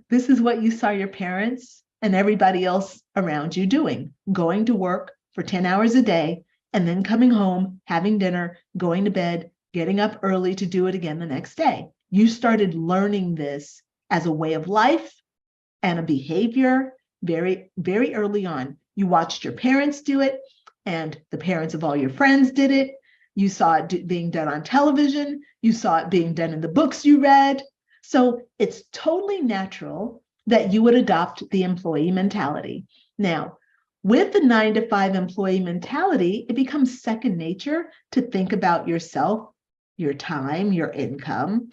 this is what you saw your parents and everybody else around you doing, going to work for 10 hours a day, and then coming home, having dinner, going to bed, getting up early to do it again the next day. You started learning this as a way of life and a behavior very, very early on. You watched your parents do it, and the parents of all your friends did it. You saw it being done on television. You saw it being done in the books you read. So it's totally natural that you would adopt the employee mentality. Now, with the 9-to-5 employee mentality, it becomes second nature to think about yourself, your time, your income,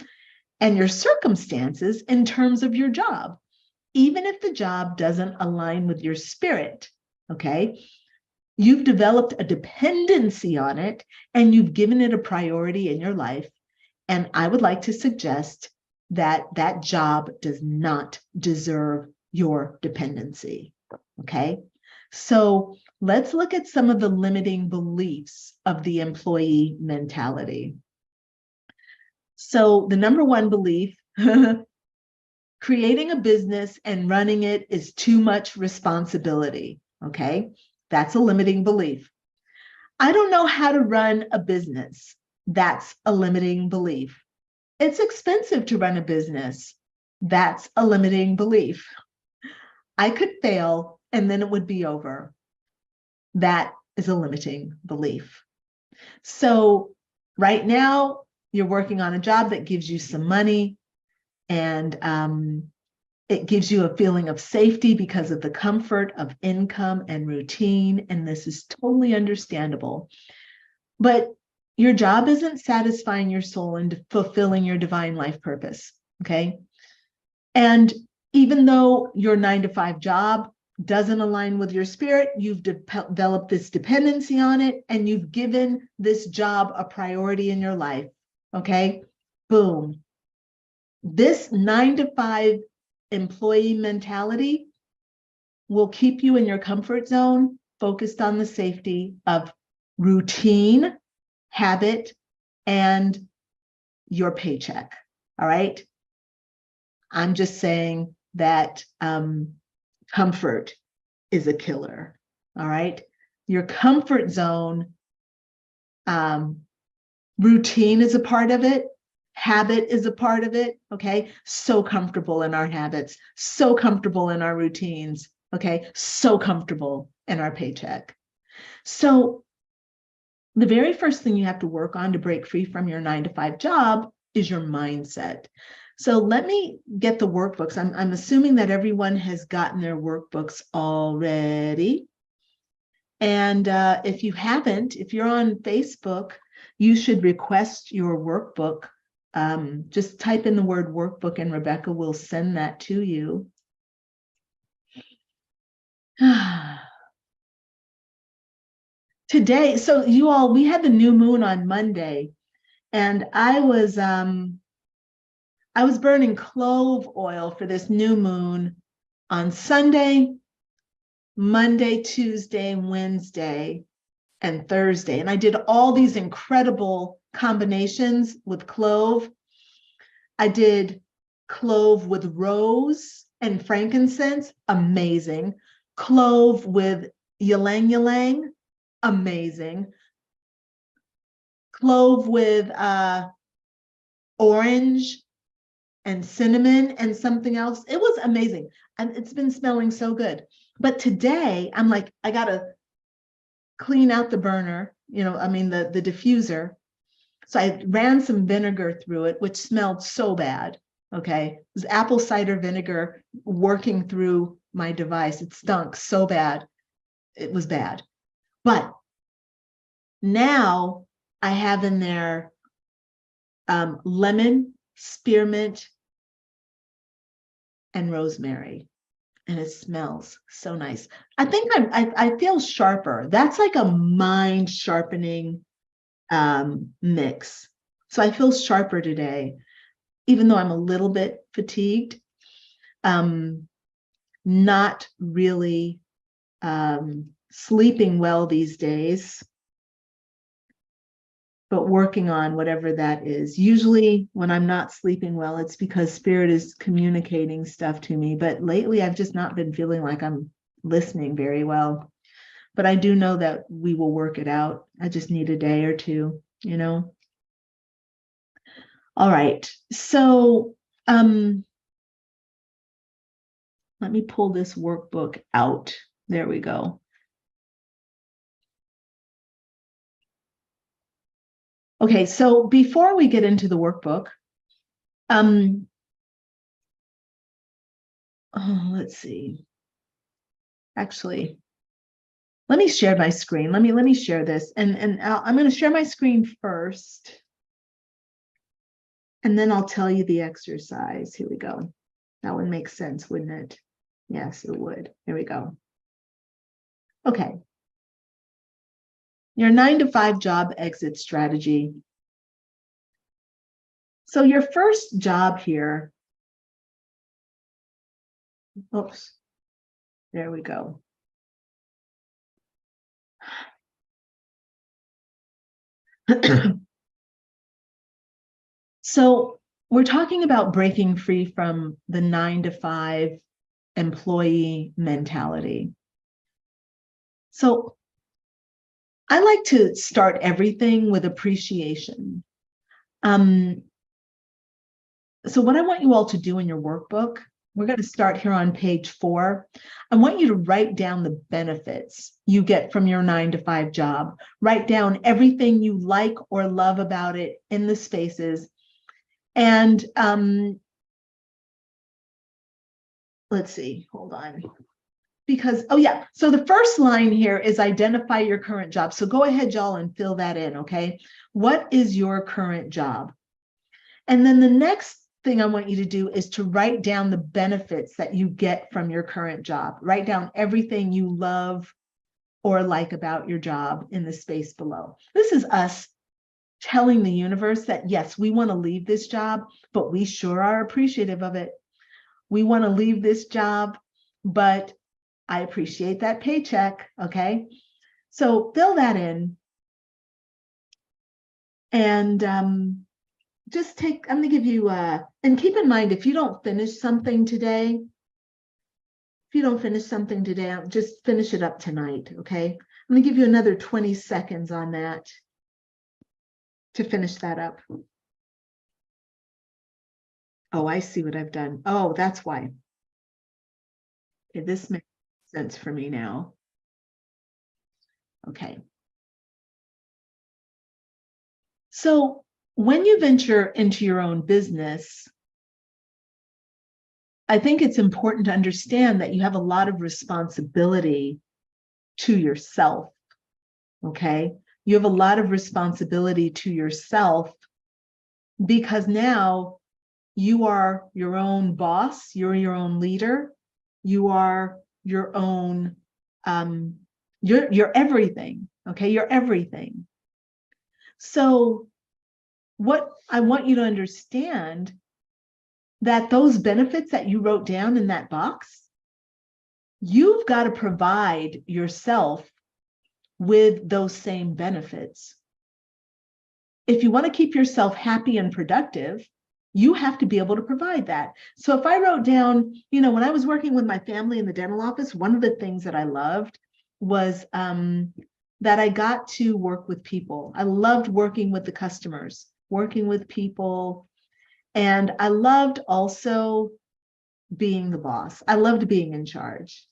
and your circumstances in terms of your job, even if the job doesn't align with your spirit. Okay. You've developed a dependency on it, and you've given it a priority in your life. And I would like to suggest that that job does not deserve your dependency. Okay. So let's look at some of the limiting beliefs of the employee mentality. So the number 1 belief, creating a business and running it is too much responsibility. Okay. That's a limiting belief. I don't know how to run a business. That's a limiting belief. It's expensive to run a business. That's a limiting belief. I could fail and then it would be over. That is a limiting belief. So right now, you're working on a job that gives you some money, and it gives you a feeling of safety because of the comfort of income and routine. And this is totally understandable. But, your job isn't satisfying your soul and fulfilling your divine life purpose, okay? And even though your 9-to-5 job doesn't align with your spirit, you've developed this dependency on it, and you've given this job a priority in your life, okay? Boom. This 9-to-5 employee mentality will keep you in your comfort zone, focused on the safety of routine, habit, and your paycheck, all right? I'm just saying that comfort is a killer, all right? Your comfort zone, routine is a part of it, habit is a part of it, okay? So comfortable in our habits, so comfortable in our routines, okay? So comfortable in our paycheck. So the very first thing you have to work on to break free from your 9-to-5 job is your mindset. So let me get the workbooks. I'm assuming that everyone has gotten their workbooks already. And if you haven't, if you're on Facebook, you should request your workbook. Just type in the word workbook and Rebecca will send that to you. Today, so you all, we had the new moon on Monday, and I was burning clove oil for this new moon on Sunday, Monday, Tuesday, Wednesday, and Thursday. And I did all these incredible combinations with clove. I did clove with rose and frankincense, amazing. Clove with ylang ylang, amazing. Clove with orange and cinnamon and something else. It was amazing. And it's been smelling so good. But today I'm like, I gotta clean out the burner, the diffuser. So I ran some vinegar through it, which smelled so bad. Okay. It was apple cider vinegar working through my device. It stunk so bad. It was bad. But now I have in there lemon, spearmint, and rosemary. And it smells so nice. I think I feel sharper. That's like a mind sharpening mix. So I feel sharper today, even though I'm a little bit fatigued. Not really sleeping well these days, but working on whatever that is. Usually when I'm not sleeping well, it's because spirit is communicating stuff to me. But lately I've just not been feeling like I'm listening very well. But I do know that we will work it out. I just need a day or two, All right. So let me pull this workbook out. There we go. Okay, so before we get into the workbook, let's see. Actually, let me share my screen. Let me share this, and I'm going to share my screen first, and then I'll tell you the exercise. Here we go. That would make sense, wouldn't it? Yes, it would. Here we go. Okay. Your 9-to-5 job exit strategy. So your first job here, oops, there we go. So we're talking about breaking free from the 9-to-5 employee mentality. So I like to start everything with appreciation. So what I want you all to do in your workbook, we're going to start here on page 4. I want you to write down the benefits you get from your 9-to-5 job. Write down everything you like or love about it in the spaces. And let's see, hold on. because, oh yeah, so the first line here is identify your current job. So go ahead, y'all, and fill that in, okay? What is your current job? And then the next thing I want you to do is to write down the benefits that you get from your current job. Write down everything you love or like about your job in the space below. This is us telling the universe that, yes, we want to leave this job, but we sure are appreciative of it. We want to leave this job, but I appreciate that paycheck, okay? So fill that in. And just take, I'm going to give you, and keep in mind, if you don't finish something today, just finish it up tonight, okay? I'm going to give you another 20 seconds on that to finish that up. Oh, I see what I've done. Oh, that's why. Okay, this makes sense for me now. Okay. So when you venture into your own business, I think it's important to understand that you have a lot of responsibility to yourself, okay? You have a lot of responsibility to yourself because now you are your own boss, you're your own leader, you are your own, you're everything, okay? You're everything. So what I want you to understand that those benefits that you wrote down in that box, you've got to provide yourself with those same benefits. If you want to keep yourself happy and productive, you have to be able to provide that. So if I wrote down, you know, when I was working with my family in the dental office, one of the things that I loved was that I got to work with people. I loved working with the customers, working with people. And I loved also being the boss. I loved being in charge.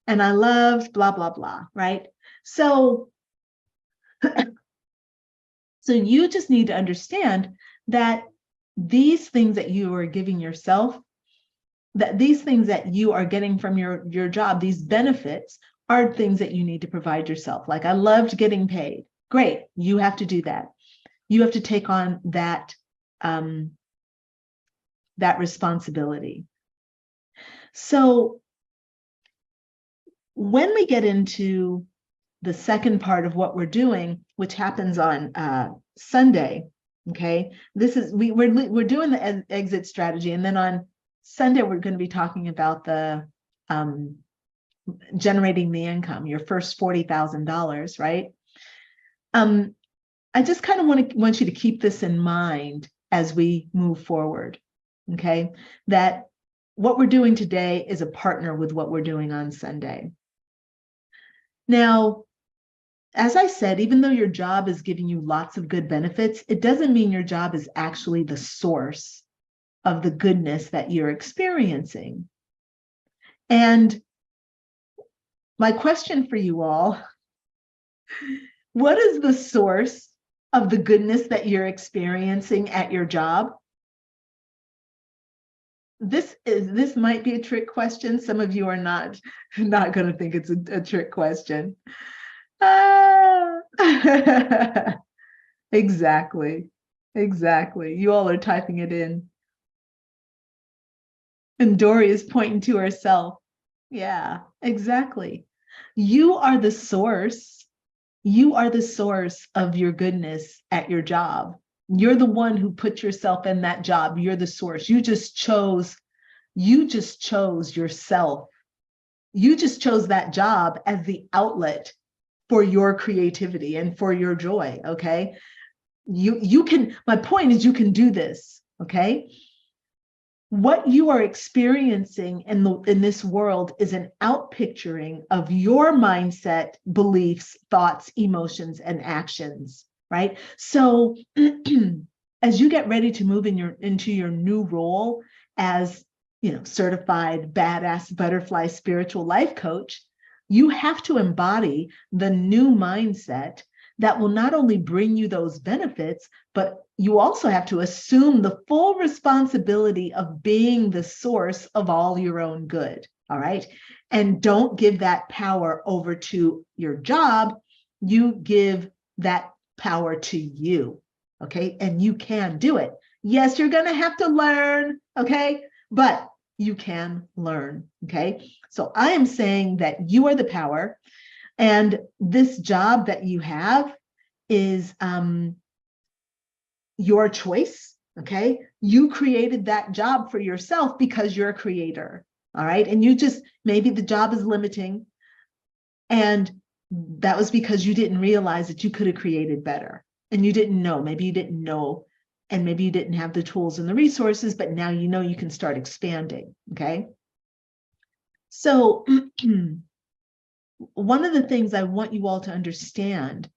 And I loved blah, blah, blah, right? So, so you just need to understand that these things that you are giving yourself, that these things that you are getting from your job, these benefits are things that you need to provide yourself. Like I loved getting paid. Great, you have to do that. You have to take on that that responsibility. So when we get into the second part of what we're doing, which happens on Sunday, okay, this is we're doing the exit strategy, and then on Sunday we're going to be talking about the generating the income, your first $40,000, right? I just kind of want you to keep this in mind as we move forward, okay? That what we're doing today is a partner with what we're doing on Sunday. Now, as I said, even though your job is giving you lots of good benefits, it doesn't mean your job is actually the source of the goodness that you're experiencing. And my question for you all, what is the source of the goodness that you're experiencing at your job? This might be a trick question. Some of you are not going to think it's a trick question. Exactly. You all are typing it in. And Dory is pointing to herself. Yeah, exactly. You are the source. You are the source of your goodness at your job. You're the one who put yourself in that job. You're the source. You just chose yourself. You just chose that job as the outlet for your creativity and for your joy, okay? You can, my point is you can do this, okay? What you are experiencing in this world is an outpicturing of your mindset, beliefs, thoughts, emotions, and actions, right? So as you get ready to move into your new role as, you know, certified badass butterfly spiritual life coach, you have to embody the new mindset that will not only bring you those benefits, but you also have to assume the full responsibility of being the source of all your own good. All right. And don't give that power over to your job. You give that power to you. Okay. And you can do it. Yes, you're going to have to learn. Okay. But you can learn. Okay. So I am saying that you are the power. And this job that you have is your choice, okay? You created that job for yourself because you're a creator, all right? And you just, maybe the job is limiting, and that was because you didn't realize that you could have created better, and you didn't know, maybe you didn't know, and maybe you didn't have the tools and the resources, but now you know you can start expanding, okay? So one of the things I want you all to understand,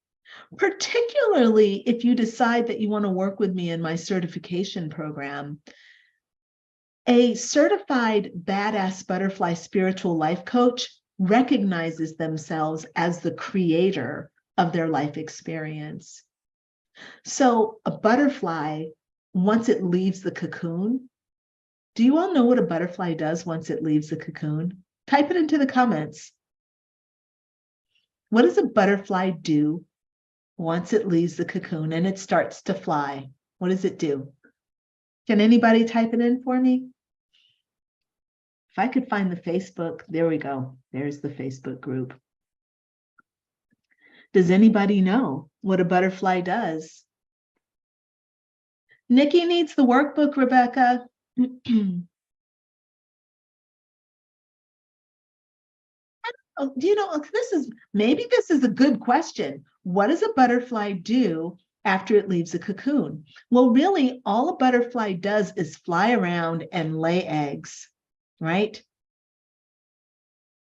particularly if you decide that you want to work with me in my certification program, a certified badass butterfly spiritual life coach recognizes themselves as the creator of their life experience. So a butterfly, once it leaves the cocoon, do you all know what a butterfly does once it leaves the cocoon? Type it into the comments. What does a butterfly do once it leaves the cocoon and it starts to fly? What does it do? Can anybody type it in for me? If I could find the Facebook, there we go. There's the Facebook group. Does anybody know what a butterfly does? Nikki needs the workbook, Rebecca. Oh, do you know, maybe this is a good question. What does a butterfly do after it leaves a cocoon? Well, really, all a butterfly does is fly around and lay eggs, right?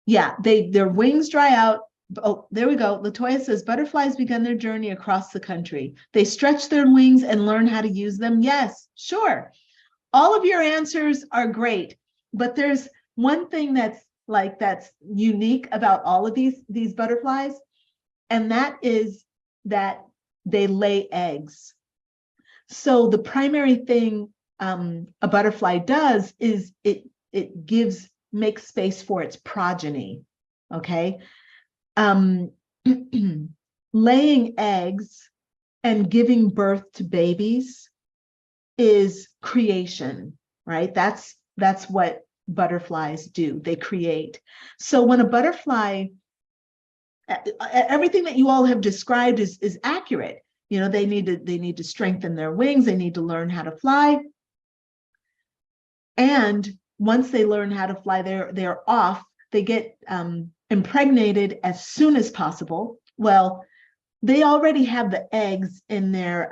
Yeah, their wings dry out. Oh, there we go. Latoya says, butterflies begun their journey across the country. They stretch their wings and learn how to use them. Yes, sure. All of your answers are great, but there's one thing that's unique about all of these butterflies, and that is that they lay eggs. So the primary thing a butterfly does is it makes space for its progeny. Okay, laying eggs and giving birth to babies is creation, right? That's what butterflies do. They create. So when a butterfly, everything that you all have described is accurate. You know, they need to strengthen their wings. They need to learn how to fly. And once they learn how to fly, they're off. They get impregnated as soon as possible. Well, they already have the eggs in their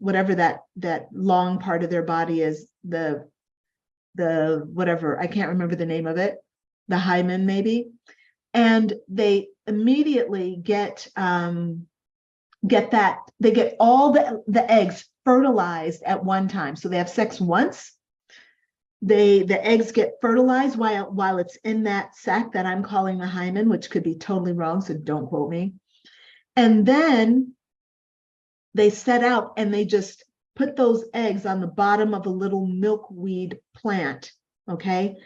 whatever that long part of their body is, the whatever, I can't remember the name of it, the hymen maybe, and they immediately get all the eggs fertilized at one time. So they have sex once. The eggs get fertilized while it's in that sac that I'm calling the hymen, which could be totally wrong, so don't quote me. And then they set out and they just put those eggs on the bottom of a little milkweed plant, okay?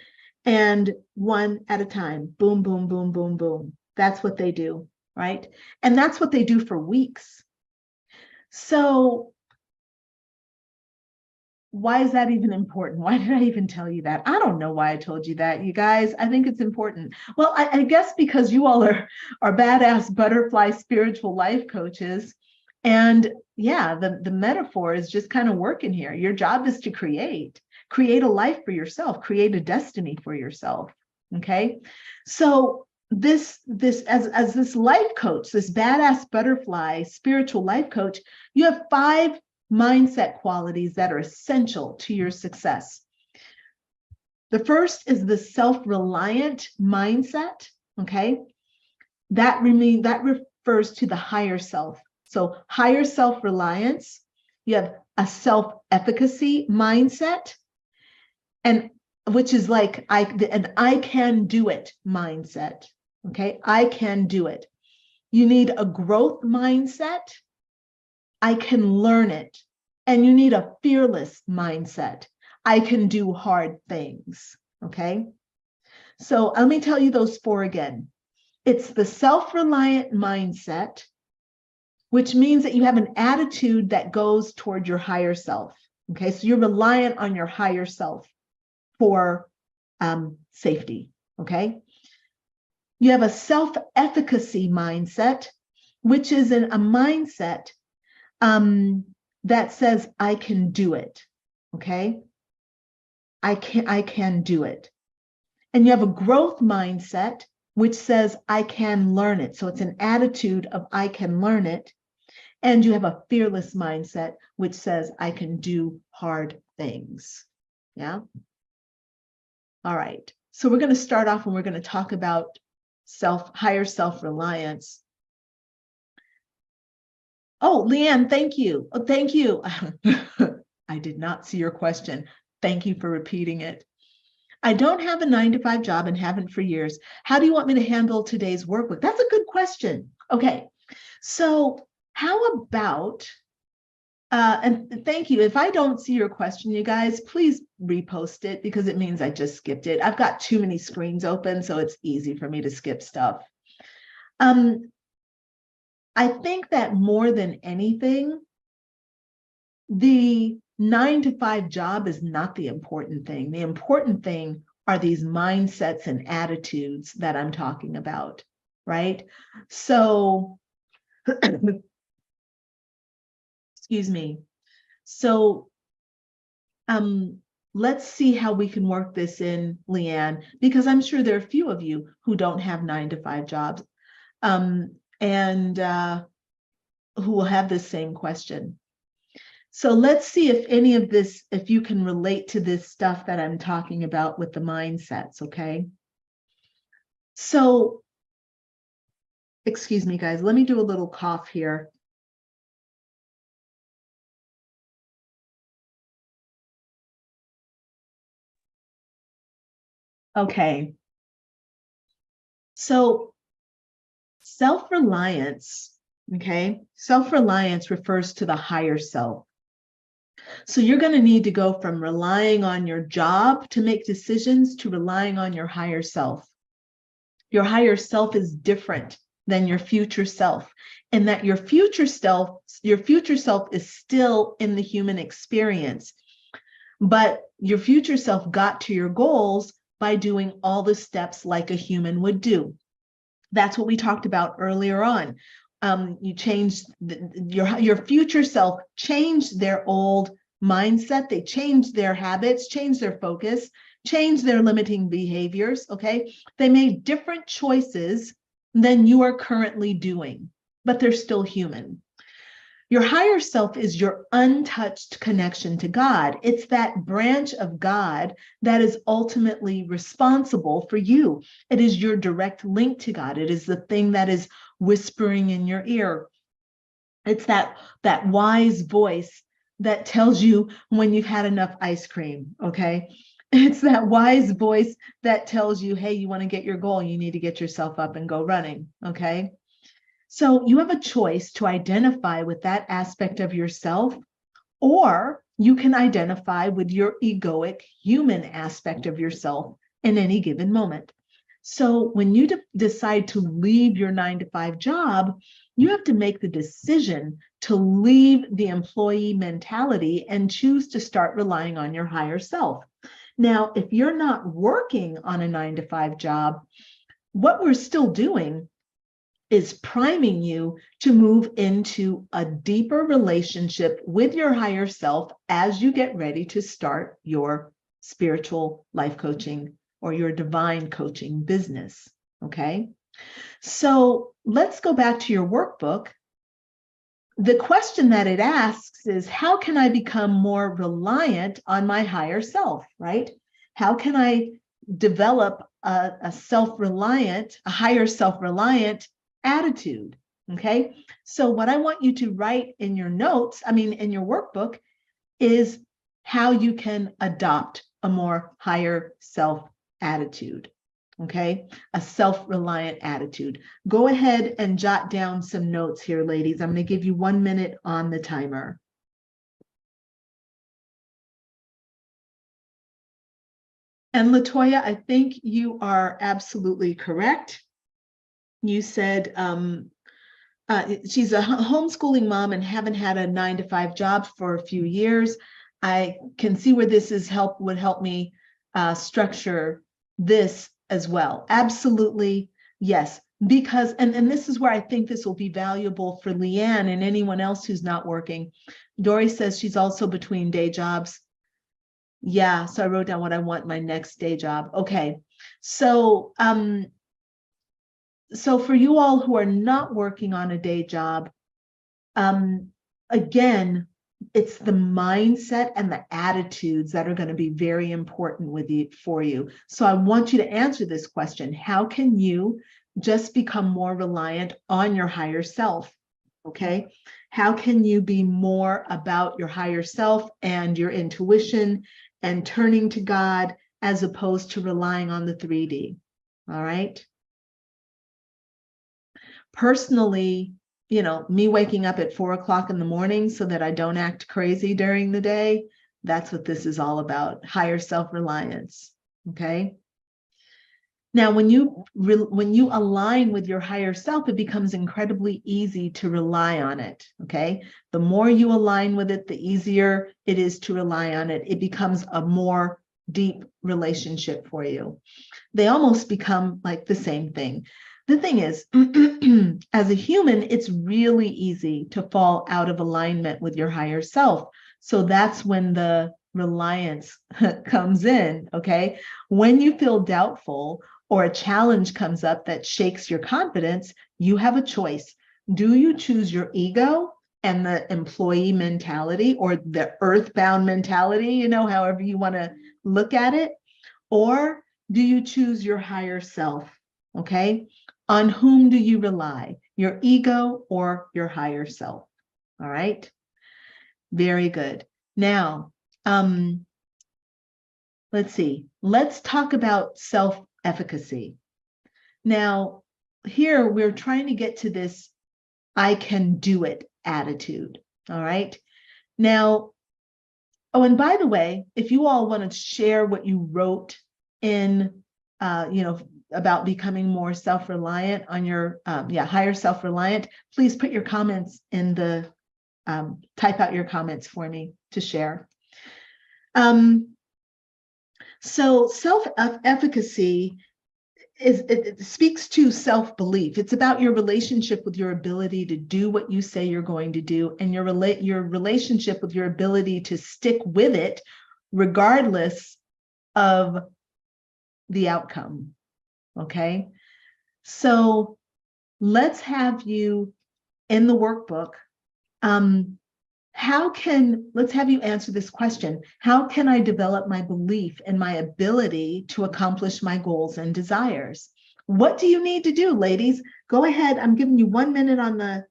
And one at a time, boom, boom, boom, boom, boom. That's what they do, right? And that's what they do for weeks. So why is that even important? Why did I even tell you that? I don't know why I told you that, you guys. I think it's important. Well, I guess because you all are badass butterfly spiritual life coaches. And yeah, the metaphor is just kind of working here. Your job is to create a life for yourself, create a destiny for yourself. Okay. So this as this life coach, this badass butterfly spiritual life coach, you have 5 mindset qualities that are essential to your success. The first is the self-reliant mindset, okay? That refers to the higher self. So higher self-reliance, you have a self-efficacy mindset, and which is like an I can do it mindset, okay? I can do it. You need a growth mindset. I can learn it. And you need a fearless mindset. I can do hard things. Okay. So let me tell you those 4 again. It's the self-reliant mindset, which means that you have an attitude that goes toward your higher self. Okay, so you're reliant on your higher self for safety. Okay, you have a self-efficacy mindset, which is a mindset that says, I can do it. Okay, I can do it. And you have a growth mindset, which says, I can learn it. So it's an attitude of I can learn it. And you have a fearless mindset, which says, I can do hard things. Yeah. All right. So we're going to start off and we're going to talk about higher self-reliance. Oh, Leanne, thank you. Oh, thank you. I did not see your question. Thank you for repeating it. I don't have a 9-to-5 job and haven't for years. How do you want me to handle today's work week? That's a good question. Okay. So how about, and thank you. If I don't see your question, you guys, please repost it because it means I just skipped it. I've got too many screens open, so it's easy for me to skip stuff. I think that more than anything, the 9-to-5 job is not the important thing. The important thing are these mindsets and attitudes that I'm talking about, right? So, excuse me. So, let's see how we can work this in, Leanne, because I'm sure there are a few of you who don't have 9-to-5 jobs, and who will have this same question. So let's see if any of this, if you can relate to this stuff that I'm talking about with the mindsets, okay? So, excuse me, guys, let me do a little cough here. Okay. So self-reliance, okay? Self-reliance refers to the higher self. So you're going to need to go from relying on your job to make decisions to relying on your higher self. Your higher self is different than your future self, and that your future self is still in the human experience. But your future self got to your goals by doing all the steps like a human would do. That's what we talked about earlier on. You changed your future self changed their old mindset. They changed their habits, changed their focus, changed their limiting behaviors. Okay. They made different choices than you are currently doing, but they're still human. Your higher self is your untouched connection to God. It's that branch of God that is ultimately responsible for you. It is your direct link to God. It is the thing that is whispering in your ear. It's that wise voice that tells you when you've had enough ice cream, okay? It's that wise voice that tells you, hey, you want to get your goal, you need to get yourself up and go running, okay? So you have a choice to identify with that aspect of yourself, or you can identify with your egoic human aspect of yourself in any given moment. So when you decide to leave your 9-to-5 job, you have to make the decision to leave the employee mentality and choose to start relying on your higher self. Now, if you're not working on a 9-to-5 job, what we're still doing is priming you to move into a deeper relationship with your higher self as you get ready to start your spiritual life coaching or your divine coaching business. Okay. So let's go back to your workbook. The question that it asks is, how can I become more reliant on my higher self, right? How can I develop a higher self-reliant attitude? Okay. So what I want you to write in your notes, in your workbook, is how you can adopt a more higher self attitude. okay? A self-reliant attitude. Go ahead and jot down some notes here, ladies. I'm going to give you 1 minute on the timer. And Latoya, I think you are absolutely correct. You said she's a homeschooling mom and haven't had a 9-to-5 job for a few years. I can see where this would help me structure this as well. Absolutely, yes. Because, and this is where I think this will be valuable for Leanne and anyone else who's not working. Dory says she's also between day jobs. Yeah, so I wrote down what I want my next day job. Okay, so so for you all who are not working on a day job, again, it's the mindset and the attitudes that are going to be very important for you. So I want you to answer this question. How can you just become more reliant on your higher self? Okay. How can you be more about your higher self and your intuition and turning to God as opposed to relying on the 3D? All right. Personally, you know, me waking up at 4 o'clock in the morning so that I don't act crazy during the day, that's what this is all about, higher self-reliance, okay? Now, when you align with your higher self, it becomes incredibly easy to rely on it, okay? The more you align with it, the easier it is to rely on it. It becomes a more deep relationship for you. They almost become like the same thing. The thing is, as a human, it's really easy to fall out of alignment with your higher self. So that's when the reliance comes in, okay? When you feel doubtful or a challenge comes up that shakes your confidence, you have a choice. Do you choose your ego and the employee mentality or the earthbound mentality, you know, however you want to look at it? Or do you choose your higher self, okay? On whom do you rely, your ego or your higher self? All right, very good. Now, let's see, let's talk about self-efficacy. Now, here we're trying to get to this I can do it attitude, all right? Now, oh, and by the way, if you all want to share what you wrote in, you know, about becoming more self-reliant on your, higher self-reliant, please put your comments in the, type out your comments for me to share. So self-efficacy it speaks to self-belief. It's about your relationship with your ability to do what you say you're going to do, and your relationship with your ability to stick with it regardless of the outcome. Okay, so let's have you in the workbook. Let's have you answer this question. How can I develop my belief in my ability to accomplish my goals and desires? What do you need to do, ladies? Go ahead. I'm giving you 1 minute on the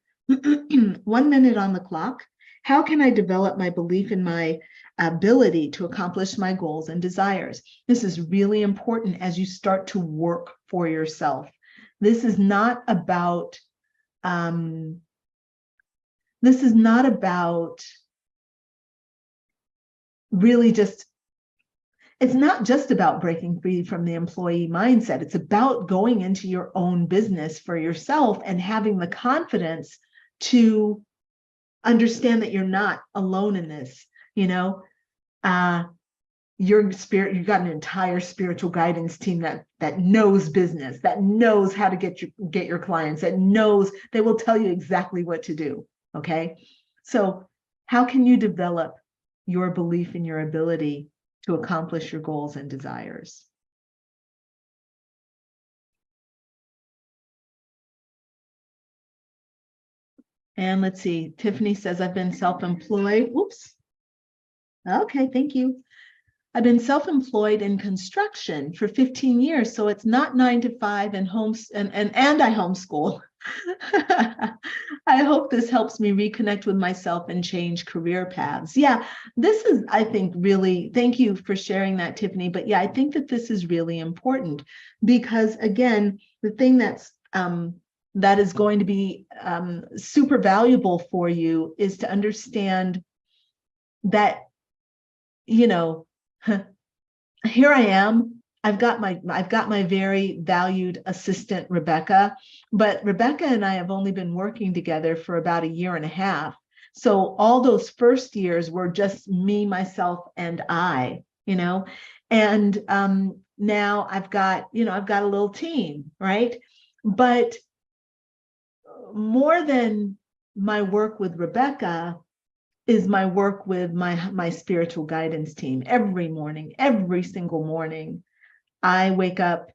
1 minute on the clock. How can I develop my belief in my ability to accomplish my goals and desires? This is really important as you start to work for yourself. This is not about really just, it's not just about breaking free from the employee mindset. It's about going into your own business for yourself and having the confidence to understand that you're not alone in this. You know, you've got an entire spiritual guidance team that knows business, that knows how to get your clients, that knows, they will tell you exactly what to do. Okay, so how can you develop your belief in your ability to accomplish your goals and desires? And let's see, Tiffany says, I've been self-employed. Oops. Okay, thank you. I've been self-employed in construction for 15 years, so it's not 9 to 5 and I homeschool. I hope this helps me reconnect with myself and change career paths. Yeah, this is, I think, really, thank you for sharing that, Tiffany. But yeah, I think that this is really important because, again, the thing that is going to be super valuable for you is to understand that, you know, here I am. I've got my very valued assistant, Rebecca, but Rebecca and I have only been working together for about a year and a half. So all those first years were just me, myself, and I, and now I've got a little team, right? But more than my work with Rebecca is my work with my spiritual guidance team. Every morning, every single morning, I wake up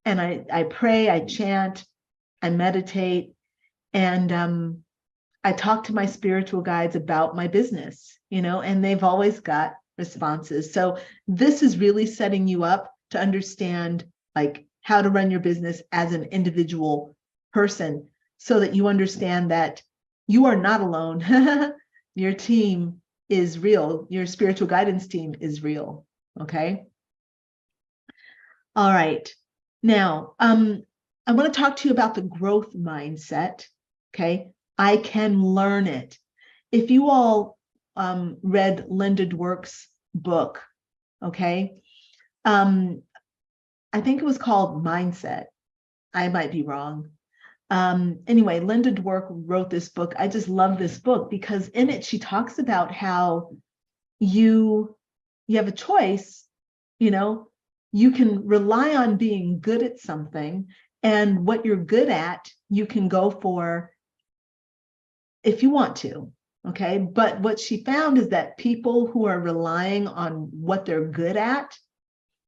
and I pray, I chant, I meditate, and I talk to my spiritual guides about my business, and they've always got responses. So this is really setting you up to understand like how to run your business as an individual person so that you understand that you are not alone. Your team is real. Your spiritual guidance team is real. Okay. All right. Now, I want to talk to you about the growth mindset. Okay. I can learn it. If you all read Linda Dwork's book, okay, I think it was called Mindset. I might be wrong. Anyway, Linda Dwork wrote this book. I just love this book because in it, she talks about how you have a choice, you can rely on being good at something, and what you're good at, you can go for if you want to. Okay. But what she found is that people who are relying on what they're good at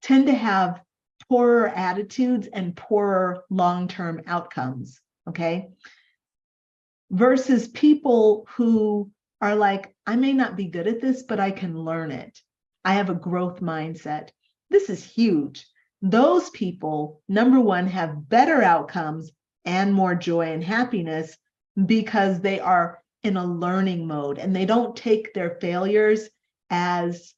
tend to have poorer attitudes and poorer long-term outcomes. Okay. Versus people who are like, I may not be good at this, but I can learn it. I have a growth mindset. This is huge. Those people, number one, have better outcomes and more joy and happiness because they are in a learning mode, and they don't take their failures as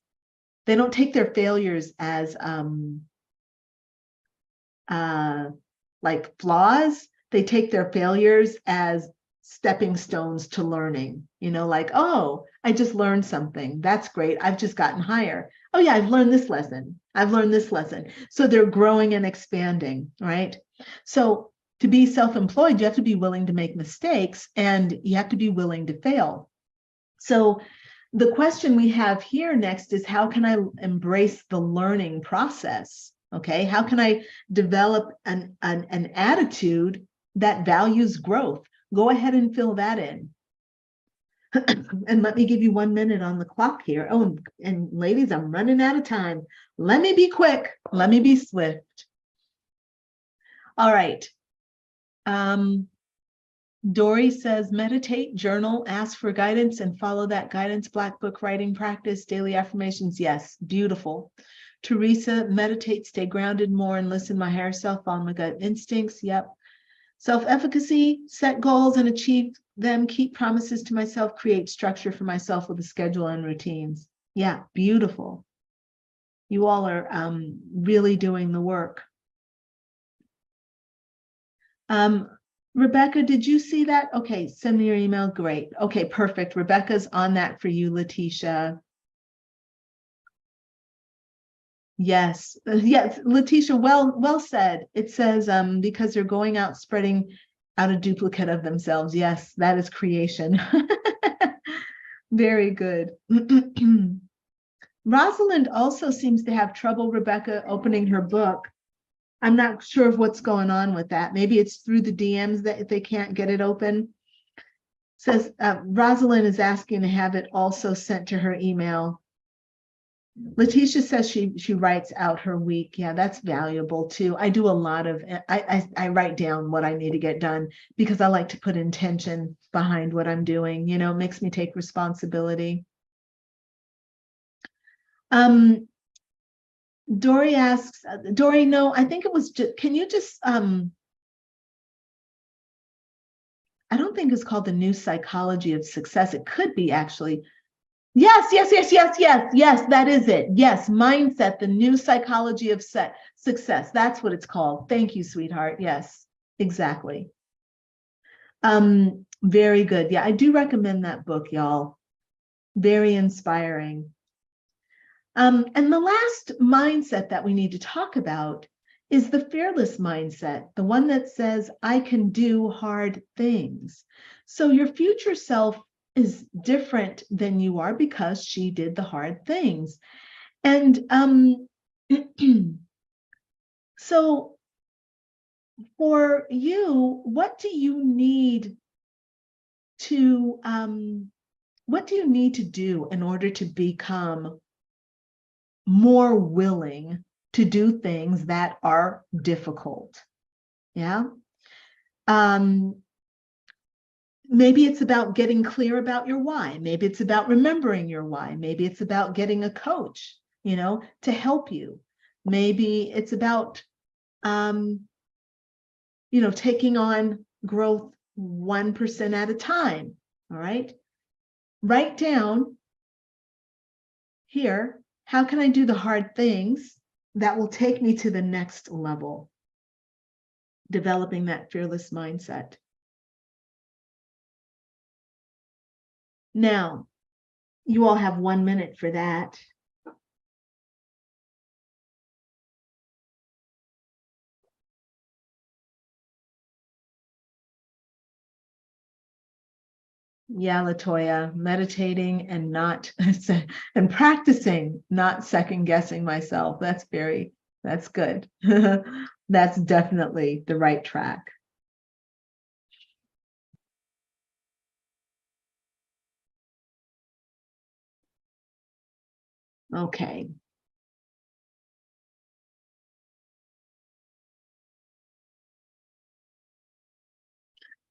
like flaws. They take their failures as stepping stones to learning, like, oh, I just learned something. That's great. I've just gotten higher. Oh yeah, I've learned this lesson. I've learned this lesson. So they're growing and expanding, right? So to be self-employed, you have to be willing to make mistakes and you have to be willing to fail. So the question we have here next is, how can I embrace the learning process? Okay, how can I develop an attitude that values growth? Go ahead and fill that in. And let me give you 1 minute on the clock here. Oh, and ladies, I'm running out of time. Let me be quick. Let me be swift. All right. Dory says, meditate, journal, ask for guidance, and follow that guidance. Black book writing practice, daily affirmations. Yes, beautiful. Teresa, meditate, stay grounded more, and listen my higher self, follow my gut instincts. Yep. Self-efficacy, set goals and achieve them, keep promises to myself, create structure for myself with a schedule and routines. Yeah, beautiful. You all are really doing the work. Rebecca, did you see that? Okay, send me your email. Great. Okay, perfect. Rebecca's on that for you, Letitia. Yes, yes, Letitia, well said. It says because they're going out spreading out a duplicate of themselves. Yes, that is creation. Very good. Rosalind also seems to have trouble, Rebecca, opening her book. I'm not sure of what's going on with that. Maybe it's through the DMs that they can't get it open. Says Rosalind is asking to have it also sent to her email. Letitia says she writes out her week. Yeah, that's valuable too. I do a lot of, I write down what I need to get done because I like to put intention behind what I'm doing. It makes me take responsibility. Dory asks, Dory, no, I think it was just, can you just I don't think it's called The New Psychology of Success. It could be actually. Yes, that is it. Yes, Mindset, The New Psychology of Success. That's what it's called. Thank you, sweetheart. Yes, exactly. Very good. Yeah, I do recommend that book, y'all. Very inspiring. And the last mindset that we need to talk about is the fearless mindset, the one that says, I can do hard things. So your future self is different than you are because she did the hard things. And so for you, what do you need to do in order to become more willing to do things that are difficult? Yeah. Maybe it's about getting clear about your why. Maybe it's about remembering your why. Maybe it's about getting a coach, to help you. Maybe it's about, taking on growth 1% at a time. All right. Write down here, how can I do the hard things that will take me to the next level? Developing that fearless mindset. Now, you all have 1 minute for that. Yeah, Latoya, meditating and not and practicing, not second guessing myself. That's good. That's definitely the right track. Okay.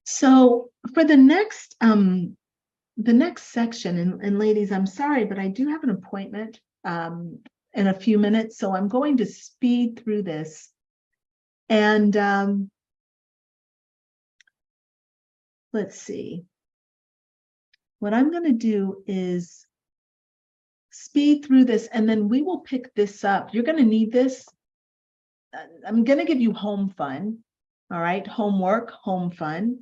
So for the next section, and ladies, I'm sorry, but I do have an appointment in a few minutes, so I'm going to speed through this. And let's see. What I'm going to do is speed through this, and then we will pick this up. You're going to need this. I'm going to give you home fun. All right, homework, home fun.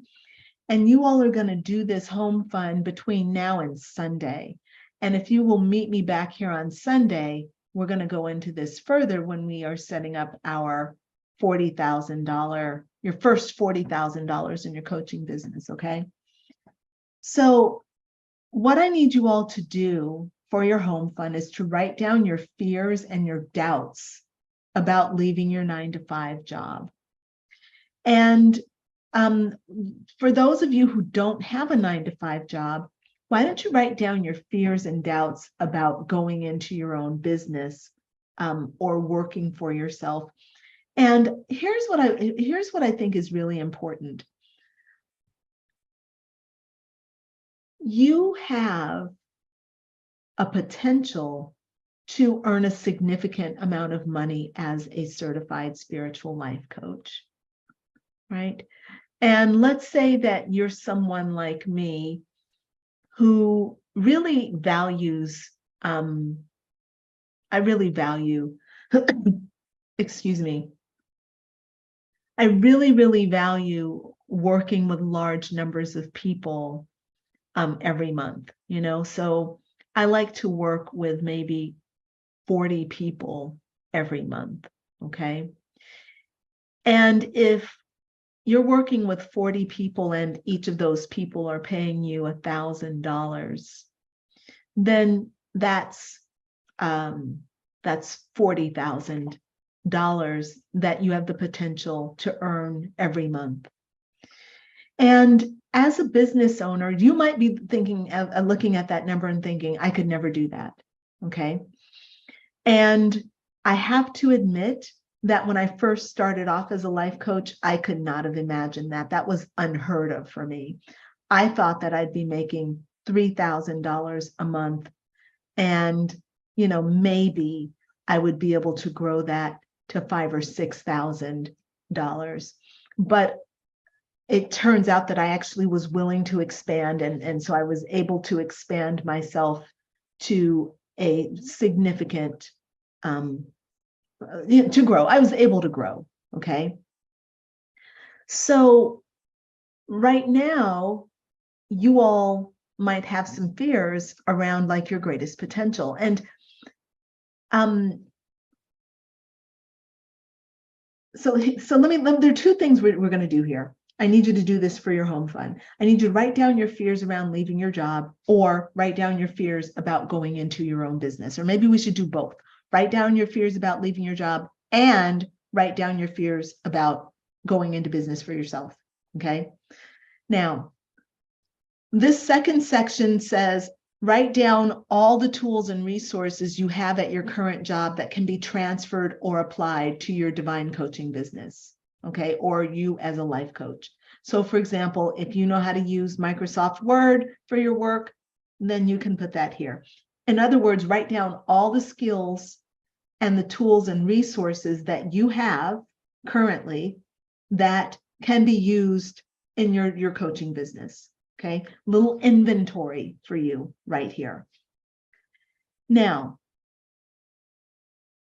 And you all are going to do this home fun between now and Sunday. And if you will meet me back here on Sunday, we're going to go into this further when we are setting up our $40,000, your first $40,000 in your coaching business. Okay. So what I need you all to do for your home fun is to write down your fears and your doubts about leaving your 9-to-5 job. And for those of you who don't have a 9-to-5 job, why don't you write down your fears and doubts about going into your own business or working for yourself? And here's what I think is really important. You have a potential to earn a significant amount of money as a certified spiritual life coach, right? And let's say that you're someone like me who really values, I really value, excuse me, I really, really value working with large numbers of people every month, so I like to work with maybe 40 people every month, okay? And if you're working with 40 people and each of those people are paying you $1,000, then that's $40,000 that you have the potential to earn every month. And as a business owner, you might be thinking of looking at that number and thinking, I could never do that. Okay. And I have to admit that when I first started off as a life coach, I could not have imagined that. That was unheard of for me. I thought that I'd be making $3,000 a month, and maybe I would be able to grow that to $5,000 or $6,000. But it turns out that I actually was willing to expand. And so I was able to expand myself to a significant, to grow. I was able to grow. Okay. So right now, you all might have some fears around like your greatest potential. And so there are two things we're going to do here. I need you to do this for your home fund. I need you to write down your fears around leaving your job, or write down your fears about going into your own business. Or maybe we should do both. Write down your fears about leaving your job and write down your fears about going into business for yourself. Okay. Now, this second section says, write down all the tools and resources you have at your current job that can be transferred or applied to your divine coaching business, okay, or you as a life coach. So for example, if you know how to use Microsoft Word for your work, then you can put that here. In other words, write down all the skills and the tools and resources that you have currently that can be used in your coaching business. Okay, little inventory for you right here. Now,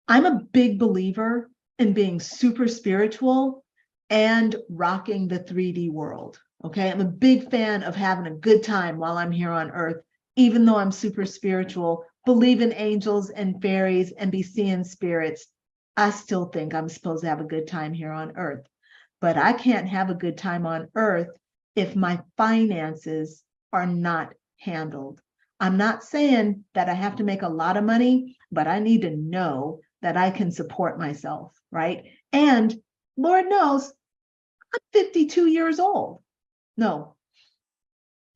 I'm a big believer in being super spiritual and rocking the 3D world. Okay, I'm a big fan of having a good time while I'm here on earth, even though I'm super spiritual, believe in angels and fairies and be seeing spirits. I still think I'm supposed to have a good time here on earth, but I can't have a good time on earth if my finances are not handled. I'm not saying that I have to make a lot of money, but I need to know that I can support myself, right? And Lord knows, I'm 52 years old. No,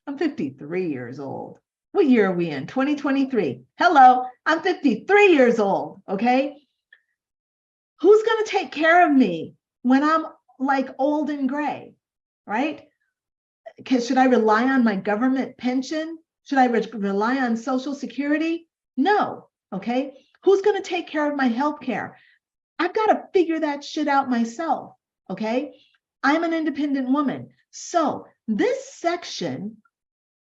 I'm 53 years old. What year are we in? 2023. Hello, I'm 53 years old, okay? Who's going to take care of me when I'm like old and gray, right? Should I rely on my government pension? Should I rely on Social Security? No. Okay. Who's going to take care of my health care? I've got to figure that shit out myself. Okay. I'm an independent woman. So this section,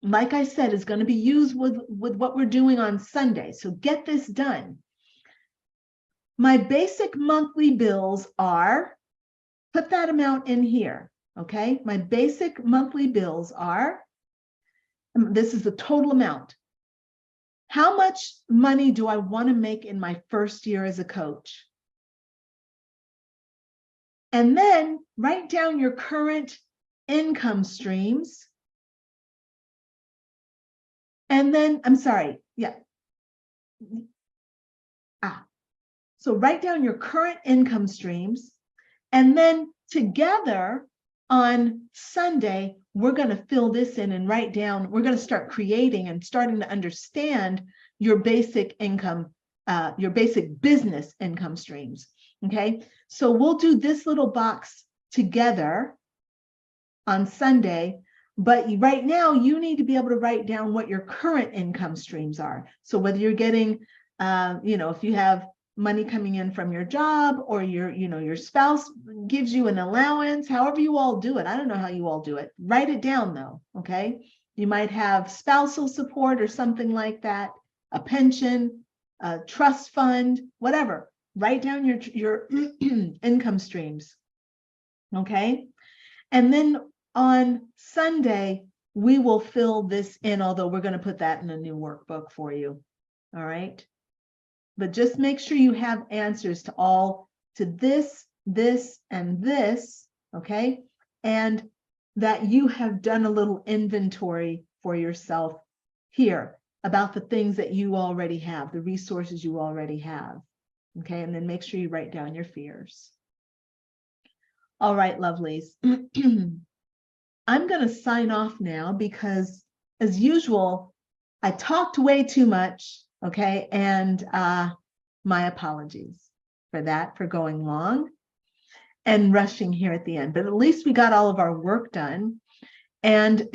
like I said, is going to be used with what we're doing on Sunday. So get this done. My basic monthly bills are, put that amount in here. Okay, my basic monthly bills are, this is the total amount. How much money do I want to make in my first year as a coach? And then write down your current income streams. And then, I'm sorry, yeah. So write down your current income streams, and then together on Sunday, we're going to fill this in and write down, we're going to start creating and starting to understand your basic income, your basic business income streams. Okay, so we'll do this little box together on Sunday, but right now you need to be able to write down what your current income streams are. So whether you're getting, if you have money coming in from your job, or your spouse gives you an allowance, however you all do it. I don't know how you all do it. Write it down though, okay? You might have spousal support or something like that, a pension, a trust fund, whatever. Write down your income streams, okay? And then on Sunday, we will fill this in, although we're going to put that in a new workbook for you, all right? But just make sure you have answers to this, and this, okay? And that you have done a little inventory for yourself here about the things that you already have, the resources you already have, okay? And then make sure you write down your fears. All right, lovelies. I'm going to sign off now because, as usual, I talked way too much. Okay, and my apologies for that, for going long and rushing here at the end. But at least we got all of our work done. And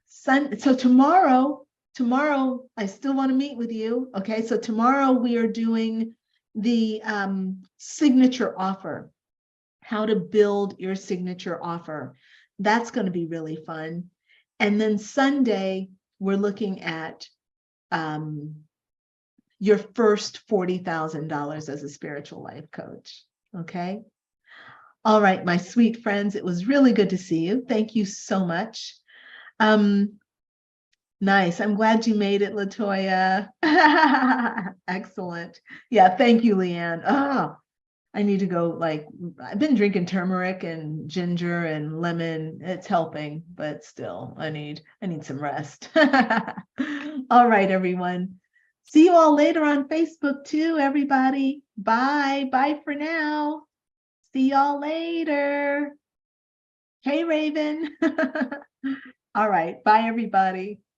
so tomorrow, I still want to meet with you. Okay, so tomorrow we are doing the signature offer. how to build your signature offer. That's going to be really fun. And then Sunday, we're looking at your first $40,000 as a spiritual life coach. Okay. All right, my sweet friends, it was really good to see you. Thank you so much. Nice. I'm glad you made it, LaToya. Excellent. Yeah, thank you, Leanne. Oh, I need to go, like, I've been drinking turmeric and ginger and lemon. It's helping, but still, I need some rest. All right, everyone. See you all later on Facebook too, everybody. Bye. Bye for now. See y'all later. Hey, Raven. All right. Bye, everybody.